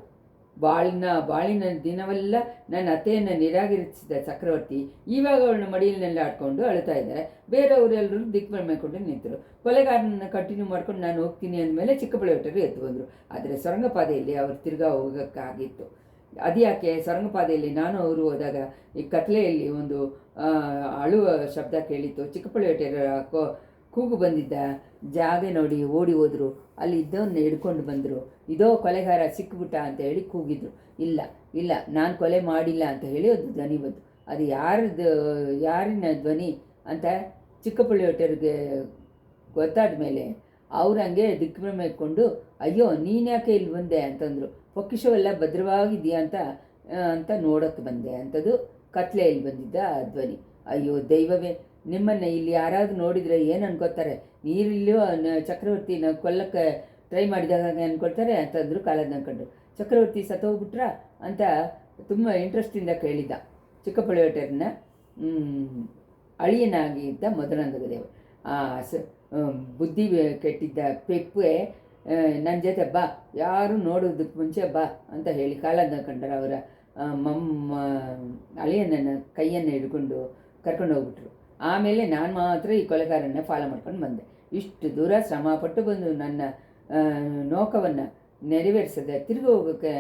ಬಾಳಿನ ದಿನವೆಲ್ಲ ನನ್ನ ಅತ್ತೆಯನ್ನು ನಿರಾಕರಿಸಿದ ಚಕ್ರವರ್ತಿ ಇವಾಗ ಅವಳನ್ನ ಮಡಿಲಿನಲ್ಲಿ ಆಡ್ಕೊಂಡು ಅಳ್ತಾ ಇದ್ದಾರೆ. ಬೇರೆಯವರೆಲ್ಲರೂ ದಿಗ್ಭ್ರಮೆಕೊಂಡು ನಿಂತರು. ಕೊಲೆಗಾರನನ್ನು ಕಂಟಿನ್ಯೂ ಮಾಡ್ಕೊಂಡು ನಾನು ಹೋಗ್ತೀನಿ ಅಂದಮೇಲೆ ಚಿಕ್ಕಬಳ್ಳಾಪುರ ಎದ್ದು ಬಂದರು. ಆದರೆ ಸೊರಂಗಪಾದೆಯಲ್ಲಿ ಅವರು ತಿರ್ಗಾ ಹೋಗೋಕ್ಕಾಗಿತ್ತು. ಅದ್ಯಾಕೆ? ಸೊರಂಗಪಾದೆಯಲ್ಲಿ ನಾನು ಅವರು ಹೋದಾಗ ಈ ಕತ್ಲೆಯಲ್ಲಿ ಒಂದು ಅಳುವ ಶಬ್ದ ಕೇಳಿತ್ತು. ಚಿಕ್ಕಬಳ್ಳಾಪುರ ಕೂಗು ಬಂದಿದ್ದ ಜಾಗ ನೋಡಿ ಓಡಿ ಹೋದರು. ಅಲ್ಲಿ ಇದ್ದವನ್ನ ಹಿಡ್ಕೊಂಡು ಬಂದರು. ಇದೋ ಕೊಲೆಗಾರ ಸಿಕ್ಕಿಬಿಟ್ಟ ಅಂತ ಹೇಳಿ ಕೂಗಿದ್ರು. ಇಲ್ಲ ನಾನು ಕೊಲೆ ಮಾಡಿಲ್ಲ ಅಂತ ಹೇಳಿ ಒಂದು ಧ್ವನಿ ಬಂತು. ಅದು ಯಾರಿನ ಧ್ವನಿ ಅಂತ ಚಿಕ್ಕಪಳ್ಳಿಯೊಟ್ಟರಿಗೆ ಗೊತ್ತಾದ ಮೇಲೆ ಅವ್ರು ಹಂಗೆ ದಿಗ್ಭ್ರಮೆ ಇಟ್ಕೊಂಡು, ಅಯ್ಯೋ ನೀನ್ಯಾಕೆ ಇಲ್ಲಿ ಬಂದೆ ಅಂತಂದರು. ಪೊಕ್ಕಿಷವೆಲ್ಲ ಭದ್ರವಾಗಿದೆಯಾ ಅಂತ ನೋಡೋಕ್ಕೆ ಬಂದೆ ಅಂಥದ್ದು ಕತ್ಲೆಯಲ್ಲಿ ಬಂದಿದ್ದ ಧ್ವನಿ. ಅಯ್ಯೋ ದೈವವೇ, ನಿಮ್ಮನ್ನು ಇಲ್ಲಿ ಯಾರಾದರೂ ನೋಡಿದರೆ ಏನು ಅನ್ಕೋತಾರೆ? ನೀರಿಲ್ಲೋ ಚಕ್ರವರ್ತಿನ ಕೊಲ್ಲಕ್ಕೆ ಟ್ರೈ ಮಾಡಿದಾಗ ಅನ್ಕೊಳ್ತಾರೆ ಅಂತಂದರು. ಕಾಲದ ಅನ್ಕೊಂಡು ಚಕ್ರವರ್ತಿ ಸತ್ತೋಗ್ಬಿಟ್ರಾ ಅಂತ ತುಂಬ ಇಂಟ್ರೆಸ್ಟಿಂದ ಕೇಳಿದ್ದ ಚಿಕ್ಕಪಳ್ಳಿವಟ್ಟರನ್ನ ಅಳಿಯನಾಗಿ ಇದ್ದ ಮಧುರಾಂಧಕದೇವ. ಬುದ್ಧಿ ಕೆಟ್ಟಿದ್ದ ಪೆಪ್ಪೆ ನನ್ನ ಜೊತೆ ಬಾ, ಯಾರು ನೋಡೋದಕ್ಕೆ ಮುಂಚೆ ಬಾ ಅಂತ ಹೇಳಿ ಕಾಲದ ಕಂಡರ ಅವರ ಅಳಿಯನನ್ನು ಕೈಯನ್ನು ಹಿಡ್ಕೊಂಡು ಕರ್ಕೊಂಡು ಹೋಗ್ಬಿಟ್ರು. ಆಮೇಲೆ ನಾನು ಮಾತ್ರ ಈ ಕೊಲೆಗಾರನ್ನ ಫಾಲೋ ಮಾಡ್ಕೊಂಡು ಬಂದೆ. ಇಷ್ಟು ದೂರ ಶ್ರಮಪಟ್ಟು ಬಂದು ನನ್ನ ನೋಕವನ್ನು ನೆರವೇರಿಸದೆ ತಿರುಗಿ ಹೋಗೋಕ್ಕೆ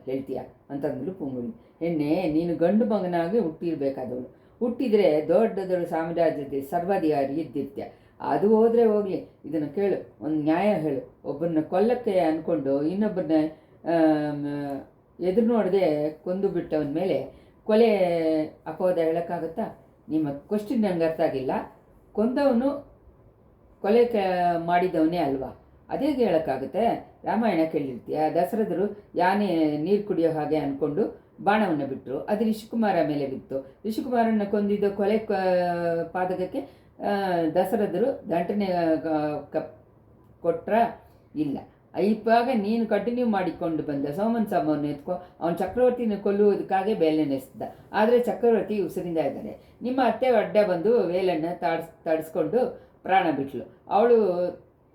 ಹೇಳ್ತೀಯ ಅಂತಂದಳು ಪುಂಗುಳಿ. ಹೆಣ್ಣೆ, ನೀನು ಗಂಡು ಮಗನಾಗಿ ಹುಟ್ಟಿರಬೇಕಾದವಳು. ಹುಟ್ಟಿದರೆ ದೊಡ್ಡ ದೊಡ್ಡ ಸಾಮ್ರಾಜ್ಯದ ಸರ್ವಾಧಿಕಾರಿ ಇದ್ದಿರ್ತೀಯ. ಅದು ಹೋದರೆ ಹೋಗಲಿ, ಇದನ್ನು ಕೇಳು, ಒಂದು ನ್ಯಾಯ ಹೇಳು. ಒಬ್ಬರನ್ನ ಕೊಲ್ಲಕ್ಕೆ ಅಂದ್ಕೊಂಡು ಇನ್ನೊಬ್ಬರನ್ನ ಎದುರು ನೋಡದೆ ಕೊಂದು ಬಿಟ್ಟವನ ಮೇಲೆ ಕೊಲೆ ಅಪವಾದ ಹೇಳೋಕ್ಕಾಗುತ್ತಾ? ನಿಮ್ಮ ಕ್ವಶ್ಚನ್ ನಂಗೆ ಅರ್ಥ ಆಗಿಲ್ಲ. ಕೊಂದವನು ಕೊಲೆ ಮಾಡಿದವನೇ ಅಲ್ವಾ? ಅದೇ ಹೇಳೋಕ್ಕಾಗುತ್ತೆ? ರಾಮಾಯಣ ಕೇಳಿರ್ತೀಯ. ದಶರಥರು ಯಾನೆ ನೀರು ಕುಡಿಯೋ ಹಾಗೆ ಅಂದ್ಕೊಂಡು ಬಾಣವನ್ನು ಬಿಟ್ಟರು. ಅದು ಋಷಿಕುಮಾರ ಮೇಲೆ ಬಿತ್ತು. ಋಷಿಕುಮಾರನ ಕೊಂದಿದ್ದ ಕೊಲೆ ಪಾದಕಕ್ಕೆ ದಶರಥರು ದಂಡನೆ ಕೊಟ್ರ? ಇಲ್ಲ. ಇವಾಗ ನೀನು ಕಂಟಿನ್ಯೂ ಮಾಡಿಕೊಂಡು ಬಂದ ಸೋಮನ್ ಸಾಂಬವನ್ನು ಎತ್ಕೊ ಅವನು ಚಕ್ರವರ್ತಿನ ಕೊಲ್ಲುವುದಕ್ಕಾಗೆ ಬೇಲೆನೆಸ್ದ. ಆದರೆ ಚಕ್ರವರ್ತಿ ಉಸಿರಿಂದ ಇದ್ದಾನೆ. ನಿಮ್ಮ ಅತ್ತೆ ಅಡ್ಡ ಬಂದು ವೇಲನ್ನು ತಡಿಸ್ಕೊಂಡು ಪ್ರಾಣ ಬಿಟ್ಲು. ಅವಳು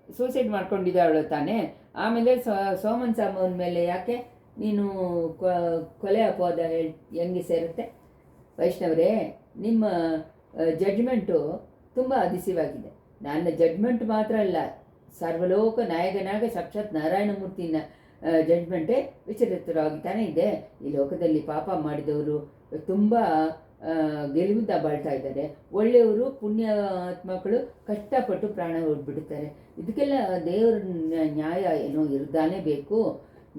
ಸೂಸೈಡ್ ಮಾಡ್ಕೊಂಡಿದ್ದಾಳು ತಾನೇ. ಆಮೇಲೆ ಸೋಮನ್ ಸಾಂಬವನ ಮೇಲೆ ಯಾಕೆ ನೀನು ಕೊಲೆ ಅಪವಾದ ಹೆಂಗೆ ಸೇರುತ್ತೆ? ವೈಷ್ಣವರೇ, ನಿಮ್ಮ ಜಡ್ಜ್ಮೆಂಟು ತುಂಬ ಅಧಿಸಿವಾಗಿದೆ. ನನ್ನ ಜಡ್ಜ್ಮೆಂಟ್ ಮಾತ್ರ ಅಲ್ಲ, ಸರ್ವಲೋಕ ನಾಯಕನಾಗ ಸಾಕ್ಷಾತ್ ನಾರಾಯಣಮೂರ್ತಿನ ಜಡ್ಜ್ಮೆಂಟೇ ವಿಚಲಿತರಾಗಿತಾನೆ ಇದೆ. ಈ ಲೋಕದಲ್ಲಿ ಪಾಪ ಮಾಡಿದವರು ತುಂಬ ಗೆಲುವಿಂದ ಬಾಳ್ತಾ ಇದ್ದಾರೆ. ಒಳ್ಳೆಯವರು ಪುಣ್ಯಾತ್ಮಗಳು ಕಷ್ಟಪಟ್ಟು ಪ್ರಾಣ ಬಿಡುತ್ತಾರೆ. ಇದಕ್ಕೆಲ್ಲ ದೇವರ ನ್ಯಾಯ ಏನೋ ಇರ್ದಾನೇ ಬೇಕು.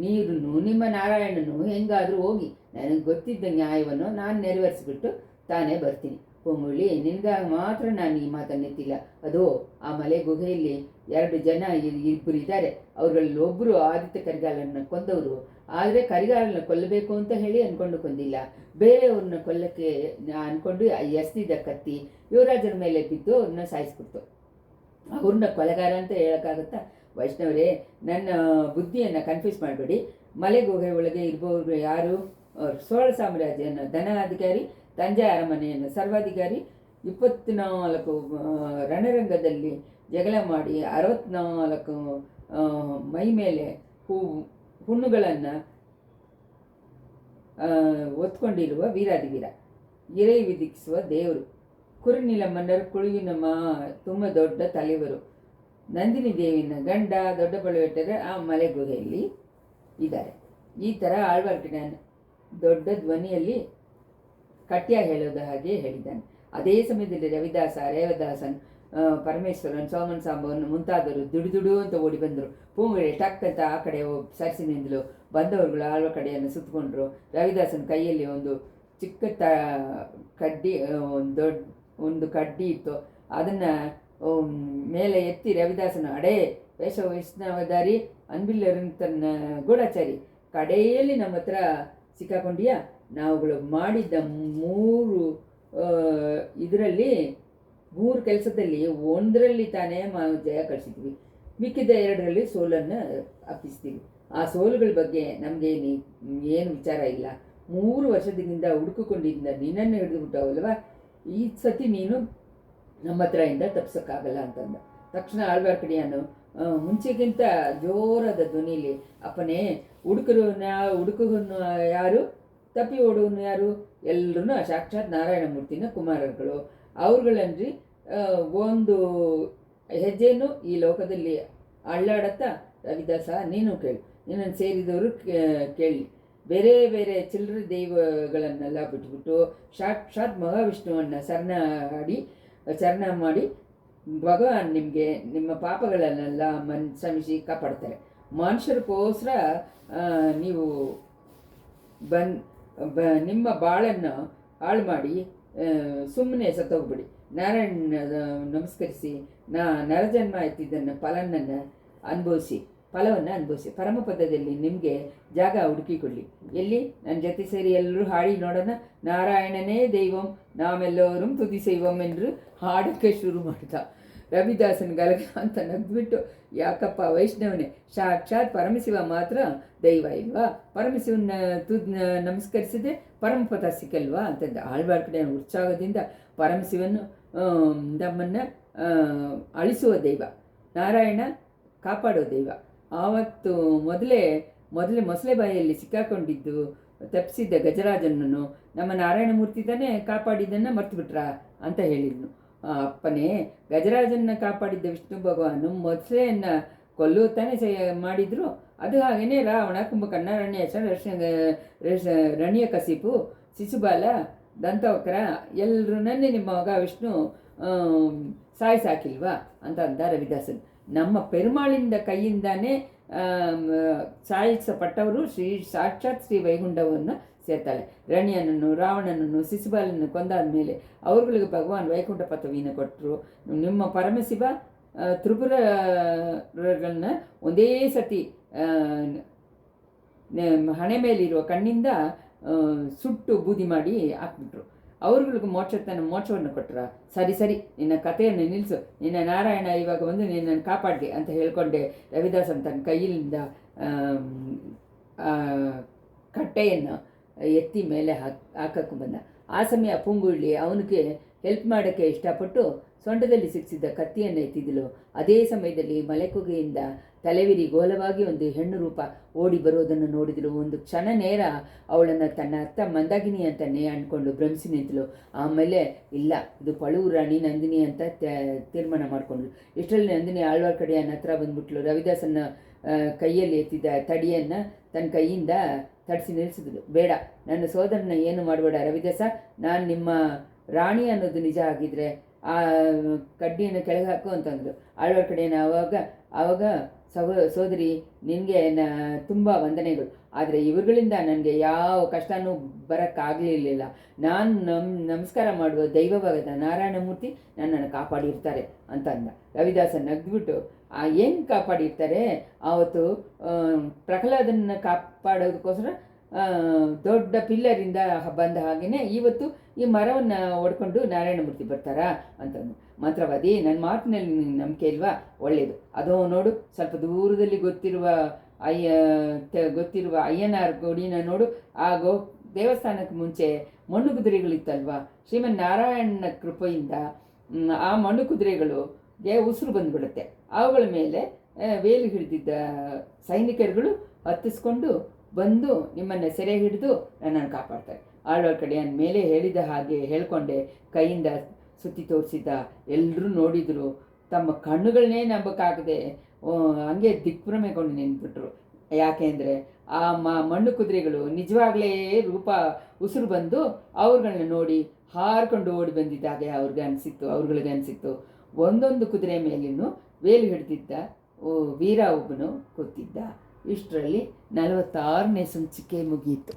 ನೀರು ನಿಮ್ಮ ನಾರಾಯಣನು ಹೆಂಗಾದರೂ ಹೋಗಿ ನನಗೆ ಗೊತ್ತಿದ್ದ ನ್ಯಾಯವನ್ನು ನಾನು ನೆರವೇರಿಸಿಬಿಟ್ಟು ತಾನೇ ಬರ್ತೀನಿ. ಪೊಂಗುಳಿ, ನಿನಗಾಗಿ ಮಾತ್ರ ನಾನು ಈ ಮಾತನ್ನೆತ್ತಿಲ್ಲ. ಅದು ಆ ಮಲೆ ಗುಹೆಯಲ್ಲಿ 2 ಜನ ಇಬ್ಬರು ಇದ್ದಾರೆ. ಅವರಲ್ಲಿ ಒಬ್ಬರು ಆದಿತ್ಯ ಕರಿಗಾಲನ್ನ ಕೊಂದವರು. ಆದರೆ ಕರಿಗಾಲನ್ನ ಕೊಲ್ಲಬೇಕು ಅಂತ ಹೇಳಿ ಅಂದ್ಕೊಂಡು ಕೊಂದಿಲ್ಲ, ಬೇರೆಯವ್ರನ್ನ ಕೊಲ್ಲಕ್ಕೆ ಅಂದ್ಕೊಂಡು ಎಸ್ದಿದ್ದ ಕತ್ತಿ ಯುವರಾಜನ ಮೇಲೆ ಬಿದ್ದು ಅವ್ರನ್ನ ಸಾಯಿಸ್ಬಿಡ್ತು. ಅವ್ರನ್ನ ಕೊಲೆಗಾರ ಅಂತ ಹೇಳೋಕ್ಕಾಗುತ್ತಾ? ವೈಷ್ಣವರೇ, ನನ್ನ ಬುದ್ಧಿಯನ್ನು ಕನ್ಫ್ಯೂಸ್ ಮಾಡಬೇಡಿ. ಮಲೆ ಗುಹೆ ಒಳಗೆ ಇರುವವರು ಯಾರು? ಚೋಳ ಸಾಮ್ರಾಜ್ಯನ ಧನಾಧಿಕಾರಿ, ತಂಜೆ ಅರಮನೆಯನ್ನು ಸರ್ವಾಧಿಕಾರಿ, 24 ರಣರಂಗದಲ್ಲಿ ಜಗಳ ಮಾಡಿ 64 ಮೈ ಮೇಲೆ ಹುಣ್ಣುಗಳನ್ನು ಒತ್ಕೊಂಡಿರುವ ವೀರಾದಿವೀರ, ಇರೆ ವಿಧಿಸುವ ದೇವರು, ಕುರುನಿಲ ಮನ್ನರ ಕುಳುವಿನ ತುಂಬ ದೊಡ್ಡ ತಲೆವರು, ನಂದಿನಿ ದೇವಿನ ಗಂಡ ದೊಡ್ಡ ಬಳುವೆಟ್ಟರೆ ಆ ಮಲೆ ಗುಹೆಯಲ್ಲಿ ಇದ್ದಾರೆ. ಈ ಥರ ಆಳ್ವಾರ್ಕಡಿಯಾನ ದೊಡ್ಡ ಧ್ವನಿಯಲ್ಲಿ ಕಟ್ಯ ಹೇಳೋದ ಹಾಗೆ ಹೇಳಿದ್ದಾನೆ. ಅದೇ ಸಮಯದಲ್ಲಿ ರವಿದಾಸ, ರೇವದಾಸನ್, ಪರಮೇಶ್ವರನ್, ಸೋಮನ್ ಸಾಂಬವನ್ ಮುಂತಾದವರು ದುಡು ಅಂತ ಓಡಿ ಬಂದರು. ಪೂಂಗುಳಿ ಟಕ್ ಅಂತ ಆ ಕಡೆ ಸರಿಸಿ ನಿಂದಲು. ಬಂದವರುಗಳು ಆಳ್ವ ಕಡೆಯನ್ನು ಸುತ್ತಕೊಂಡ್ರು. ರವಿದಾಸನ ಕೈಯಲ್ಲಿ ಒಂದು ಚಿಕ್ಕ ಕಡ್ಡಿ, ಒಂದು ಕಡ್ಡಿ ಇತ್ತು. ಅದನ್ನು ಮೇಲೆ ಎತ್ತಿ ರವಿದಾಸನ ಅಡೇ ವೇಷ ವೈಷ್ಣವಧಾರಿ ಅನ್ಬಿಲ್ಲರಂತನ್ನ ಗೂಢಾಚಾರಿ, ಕಡೆಯಲ್ಲಿ ನಮ್ಮ ಹತ್ರ ಸಿಕ್ಕಾಕೊಂಡಿಯಾ? ನಾವುಗಳು ಮಾಡಿದ್ದ 3 ಕೆಲಸದಲ್ಲಿ 1ರಲ್ಲಿ ತಾನೇ ಜಯ ಕಳಿಸಿದ್ವಿ, ಮಿಕ್ಕಿದ 2ರಲ್ಲಿ ಸೋಲನ್ನು ಅಪ್ಪಿಸ್ತೀವಿ. ಆ ಸೋಲುಗಳ ಬಗ್ಗೆ ನಮಗೇನು ವಿಚಾರ ಇಲ್ಲ. 3 ವರ್ಷದಿಂದ ಹುಡುಕಿಕೊಂಡಿದ್ದ ನಿನ್ನನ್ನು ಹಿಡಿದುಬಿಟ್ಟವಲ್ವ, ಈ ಸತಿ ನೀನು ನಮ್ಮ ಹತ್ರ ಇಂದ ತಪ್ಪಿಸೋಕ್ಕಾಗಲ್ಲ ಅಂತಂದ. ತಕ್ಷಣ ಆಳ್ವಾರ್ಕಡಿಯಾನು ಮುಂಚೆಗಿಂತ ಜೋರಾದ ಧ್ವನಿಯಲ್ಲಿ, ಅಪ್ಪನೇ, ಹುಡುಕನ್ನು ಯಾರು, ತಪ್ಪಿ ಓಡುವನು ಯಾರು? ಎಲ್ಲರೂ ಸಾಕ್ಷಾತ್ ನಾರಾಯಣ ಮೂರ್ತಿನ ಕುಮಾರರುಗಳು. ಅವ್ರುಗಳನ್ರಿ ಒಂದು ಹೆಜ್ಜೆನೂ ಈ ಲೋಕದಲ್ಲಿ ಅಳ್ಳಾಡತ್ತಾ? ರವಿದಾಸ, ನೀನು ಕೇಳು, ನಿನ್ನನ್ನು ಸೇರಿದವರು ಕೇಳಿ. ಬೇರೆ ಬೇರೆ ಚಿಲ್ಲರೆ ದೈವಗಳನ್ನೆಲ್ಲ ಬಿಟ್ಬಿಟ್ಟು ಸಾಕ್ಷಾತ್ ಮಹಾವಿಷ್ಣುವನ್ನು ಶರಣ ಮಾಡಿ ಭಗವಾನ್ ನಿಮಗೆ ನಿಮ್ಮ ಪಾಪಗಳನ್ನೆಲ್ಲ ಕ್ಷಮಿಸಿ ಕಾಪಾಡ್ತಾರೆ. ಮನುಷ್ಯರಿಗೋಸ್ಕರ ನೀವು ನಿಮ್ಮ ಬಾಳನ್ನು ಹಾಳು ಮಾಡಿ ಸುಮ್ಮನೆ ಸತ್ತೋಗ್ಬಿಡಿ. ನಾರಾಯಣ ನಮಸ್ಕರಿಸಿ ನರಜನ್ಮ ಎತ್ತಿದ್ದನ್ನು ಫಲವನ್ನು ಅನುಭವಿಸಿ ಪರಮಪದದಲ್ಲಿ ನಿಮಗೆ ಜಾಗ ಹುಡುಕಿಕೊಳ್ಳಿ. ಎಲ್ಲಿ? ನನ್ನ ಜೊತೆ ಸೇರಿ ಎಲ್ಲರೂ ಹಾಡಿ ನೋಡೋಣ. ನಾರಾಯಣನೇ ದೈವಂ ನಾವೆಲ್ಲರೂ ತುದಿ ಸೈವಂ ಎಂದು ಹಾಡೋಕ್ಕೆ ಶುರು ಮಾಡಿದ. ರವಿದಾಸನ ಗಲಗ ಅಂತ ನಗ್ಬಿಟ್ಟು, ಯಾಕಪ್ಪ ವೈಷ್ಣವನೇ, ಸಾಕ್ಷಾತ್ ಪರಮಶಿವ ಮಾತ್ರ ದೈವ ಇಲ್ವಾ? ಪರಮಶಿವನ ನಮಸ್ಕರಿಸಿದೆ ಪರಮಪದ ಸಿಕ್ಕಲ್ವಾ ಅಂತಂದ. ಆಳ್ವಾರ್ಕಡೆ ಉತ್ಸಾಹದಿಂದ ಪರಮಶಿವನು ನಮ್ಮನ್ನು ಅಳಿಸುವ ದೈವ, ನಾರಾಯಣ ಕಾಪಾಡೋ ದೈವ. ಆವತ್ತು ಮೊದಲೇ ಮೊಸಳೆ ಬಾಯಿಯಲ್ಲಿ ಸಿಕ್ಕಾಕೊಂಡಿದ್ದು ತಪ್ಪಿಸಿದ್ದ ಗಜರಾಜನನ್ನು ನಮ್ಮ ನಾರಾಯಣ ಮೂರ್ತಿ ತಾನೇ ಕಾಪಾಡಿದ್ದನ್ನು ಮರ್ತು ಬಿಟ್ರಾ ಅಂತ ಹೇಳಿದ್ನು. ಅಪ್ಪನೇ, ಗಜರಾಜನ್ನ ಕಾಪಾಡಿದ್ದ ವಿಷ್ಣು ಭಗವಾನು ಮೊಸಳೆಯನ್ನು ಕೊಲ್ಲುತ್ತಾನೆ ಮಾಡಿದ್ರು. ಅದು ಹಾಗೇನೆ ರಾವಣ, ಕುಂಭಕರ್ಣ, ರಣಿಯ ಕಸಿಪು, ಶಿಶುಬಾಲ, ದಂತವಕ್ರ ಎಲ್ಲರನ್ನೇ ನಿಮ್ಮ ಮಗ ವಿಷ್ಣು ಸಾಯಿಸಾಕಿಲ್ವಾ ಅಂತ ಅಂದ ರವಿದಾಸನ್. ನಮ್ಮ ಪೆರುಮಾಳಿಂದ ಕೈಯಿಂದಾನೇ ಸಾಯಿಸಪಟ್ಟವರು ಸಾಕ್ಷಾತ್ ಶ್ರೀ ವೈಕುಂಠವನ್ನು ಸೇರ್ತಾಳೆ. ರಣಿಯನನ್ನು, ರಾವಣನನ್ನು, ಶಿಶುಪಾಲನನ್ನು ಕೊಂದಾದ ಮೇಲೆ ಅವ್ರುಗಳಿಗೆ ಭಗವಾನ್ ವೈಕುಂಠ ಪದವಿಯನ್ನು ಕೊಟ್ಟರು. ನಿಮ್ಮ ಪರಮಶಿವ ತ್ರಿಪುರಗಳನ್ನ ಒಂದೇ ಸತಿ ಹಣೆ ಮೇಲಿರುವ ಕಣ್ಣಿಂದ ಸುಟ್ಟು ಬೂದಿ ಮಾಡಿ ಹಾಕ್ಬಿಟ್ರು. ಅವ್ರುಗಳಿಗೆ ಮೋಕ್ಷವನ್ನು ಕೊಟ್ಟರ. ಸರಿ ನಿನ್ನ ಕಥೆಯನ್ನು ನಿಲ್ಲಿಸು, ನಿನ್ನ ನಾರಾಯಣ ಇವಾಗ ಬಂದು ನಿನ್ನನ್ನು ಕಾಪಾಡಲಿ ಅಂತ ಹೇಳ್ಕೊಂಡೆ ರವಿದಾಸನ್ ತನ್ನ ಕೈಯಿಂದ ಕಟ್ಟೆಯನ್ನು ಎತ್ತಿ ಮೇಲೆ ಹಾಕಕ್ಕೆ ಬಂದ. ಆ ಸಮಯ ಪುಂಗುಳ್ಳಿ ಅವನಿಗೆ ಹೆಲ್ಪ್ ಮಾಡೋಕ್ಕೆ ಇಷ್ಟಪಟ್ಟು ಸೊಂಟದಲ್ಲಿ ಸಿಕ್ಕಿಸಿದ್ದ ಕತ್ತಿಯನ್ನು ಎತ್ತಿದಳು. ಅದೇ ಸಮಯದಲ್ಲಿ ಮಲೆಕುಗೆಯಿಂದ ತಲೆವಿರಿ ಗೋಲವಾಗಿ ಒಂದು ಹೆಣ್ಣು ರೂಪ ಓಡಿ ಬರೋದನ್ನು ನೋಡಿದಳು. ಒಂದು ಕ್ಷಣ ನೇರ ಅವಳನ್ನು ತನ್ನ ಅತ್ತ ಮಂದಾಗಿನಿ ಅಂತಲೇ ಅಂದ್ಕೊಂಡು ಭ್ರಮಿಸಿ ನಿಂತಳು. ಆಮೇಲೆ ಇಲ್ಲ, ಇದು ಪಳುವು ರಾಣಿ ನಂದಿನಿ ಅಂತ ತೀರ್ಮಾನ ಮಾಡಿಕೊಂಡ್ಳು. ಇಷ್ಟರಲ್ಲಿ ನಂದಿನಿ ಆಳ್ವಾರ್ಕಡಿಯನ್ನ ಹತ್ರ ಬಂದ್ಬಿಟ್ಲು. ರವಿದಾಸನ ಕೈಯಲ್ಲಿ ಎತ್ತಿದ್ದ ತಡಿಯನ್ನು ತನ್ನ ಕೈಯಿಂದ ತಡಿಸಿ ನಿಲ್ಲಿಸಿದಳು. ಬೇಡ, ನನ್ನ ಸೋದರನ ಏನು ಮಾಡಬೇಡ ರವಿದಾಸ, ನಾನು ನಿಮ್ಮ ರಾಣಿ ಅನ್ನೋದು ನಿಜ ಆಗಿದ್ರೆ ಆ ಕಡ್ಡಿಯನ್ನು ಕೆಳಗೆ ಹಾಕು ಅಂತಂದರು. ಆಳ್ವಾರ್ ಕಡೆಯನ್ನು ಆವಾಗ ಸೋದರಿ ನಿನಗೆ ತುಂಬ ವಂದನೆಗಳು, ಆದರೆ ಇವುಗಳಿಂದ ನನಗೆ ಯಾವ ಕಷ್ಟನೂ ಬರೋಕ್ಕಾಗಲಿಲ್ಲ. ನಾನು ನಮಸ್ಕಾರ ಮಾಡುವ ದೈವವಾದ ನಾರಾಯಣಮೂರ್ತಿ ನನ್ನನ್ನು ಕಾಪಾಡಿರ್ತಾರೆ ಅಂತ ಅಂದ. ರವಿದಾಸ ನಗ್ದುಬಿಟ್ಟು ಏನು ಕಾಪಾಡಿರ್ತಾರೆ, ಆವತ್ತು ಪ್ರಹ್ಲಾದನ ಕಾಪಾಡೋದಕ್ಕೋಸ್ಕರ ದೊಡ್ಡ ಪಿಲ್ಲರಿಂದ ಬಂದ ಹಾಗೆಯೇ ಇವತ್ತು ಈ ಮರವನ್ನು ಒಡ್ಕೊಂಡು ನಾರಾಯಣಮೂರ್ತಿ ಬರ್ತಾರಾ ಅಂತಂದು. ಮಂತ್ರವಾದಿ, ನನ್ನ ಮಾತಿನಲ್ಲಿ ನಂಬಿಕೆ ಇಲ್ವಾ? ಒಳ್ಳೆಯದು, ಅದೋ ನೋಡು ಸ್ವಲ್ಪ ದೂರದಲ್ಲಿ ಗೊತ್ತಿರುವ ಅಯ್ಯನಾರ್ ಗುಡಿನ ನೋಡು. ಆ ದೇವಸ್ಥಾನಕ್ಕೆ ಮುಂಚೆ ಮಣ್ಣು ಕುದುರೆಗಳಿತ್ತಲ್ವ, ಶ್ರೀಮನ್ ನಾರಾಯಣನ ಕೃಪೆಯಿಂದ ಆ ಮಣ್ಣು ಕುದುರೆಗಳಿಗೆ ಉಸಿರು ಬಂದುಬಿಡುತ್ತೆ. ಅವುಗಳ ಮೇಲೆ ವೇಲು ಹಿಡಿದಿದ್ದ ಸೈನಿಕರುಗಳು ಹತ್ತಿಸ್ಕೊಂಡು ಬಂದು ನಿಮ್ಮನ್ನು ಸೆರೆ ಹಿಡಿದು ನನ್ನನ್ನು ಕಾಪಾಡ್ತಾರೆ. ಆಳ್ವಾರ್ ಕಡೆಯನ್ ಮೇಲೆ ಹೇಳಿದ ಹಾಗೆ ಹೇಳ್ಕೊಂಡೆ ಕೈಯಿಂದ ಸುತ್ತಿ ತೋರಿಸಿದ್ದ. ಎಲ್ಲರೂ ನೋಡಿದರು, ತಮ್ಮ ಕಣ್ಣುಗಳನ್ನೇ ನಂಬಕ್ಕಾಗದೆ ಹಂಗೆ ದಿಗ್ಭ್ರಮೆಗೊಂಡು ನಿಂತ್ಬಿಟ್ರು. ಯಾಕೆಂದರೆ ಆ ಮಣ್ಣು ಕುದುರೆಗಳು ನಿಜವಾಗಲೇ ಉಸಿರು ಬಂದು ಅವ್ರುಗಳನ್ನ ನೋಡಿ ಹಾರ್ಕೊಂಡು ಓಡಿ ಬಂದಿದ್ದಾಗೆ ಅವ್ರಿಗೆ ಅನಿಸಿತ್ತು. ಒಂದೊಂದು ಕುದುರೆ ಮೇಲೂ ವೇಲು ಹಿಡಿದಿದ್ದ ವೀರ ಒಬ್ಬನು ಕೂತಿದ್ದ. ಇಷ್ಟರಲ್ಲಿ 46ನೇ ಸಂಚಿಕೆ ಮುಗಿಯಿತು.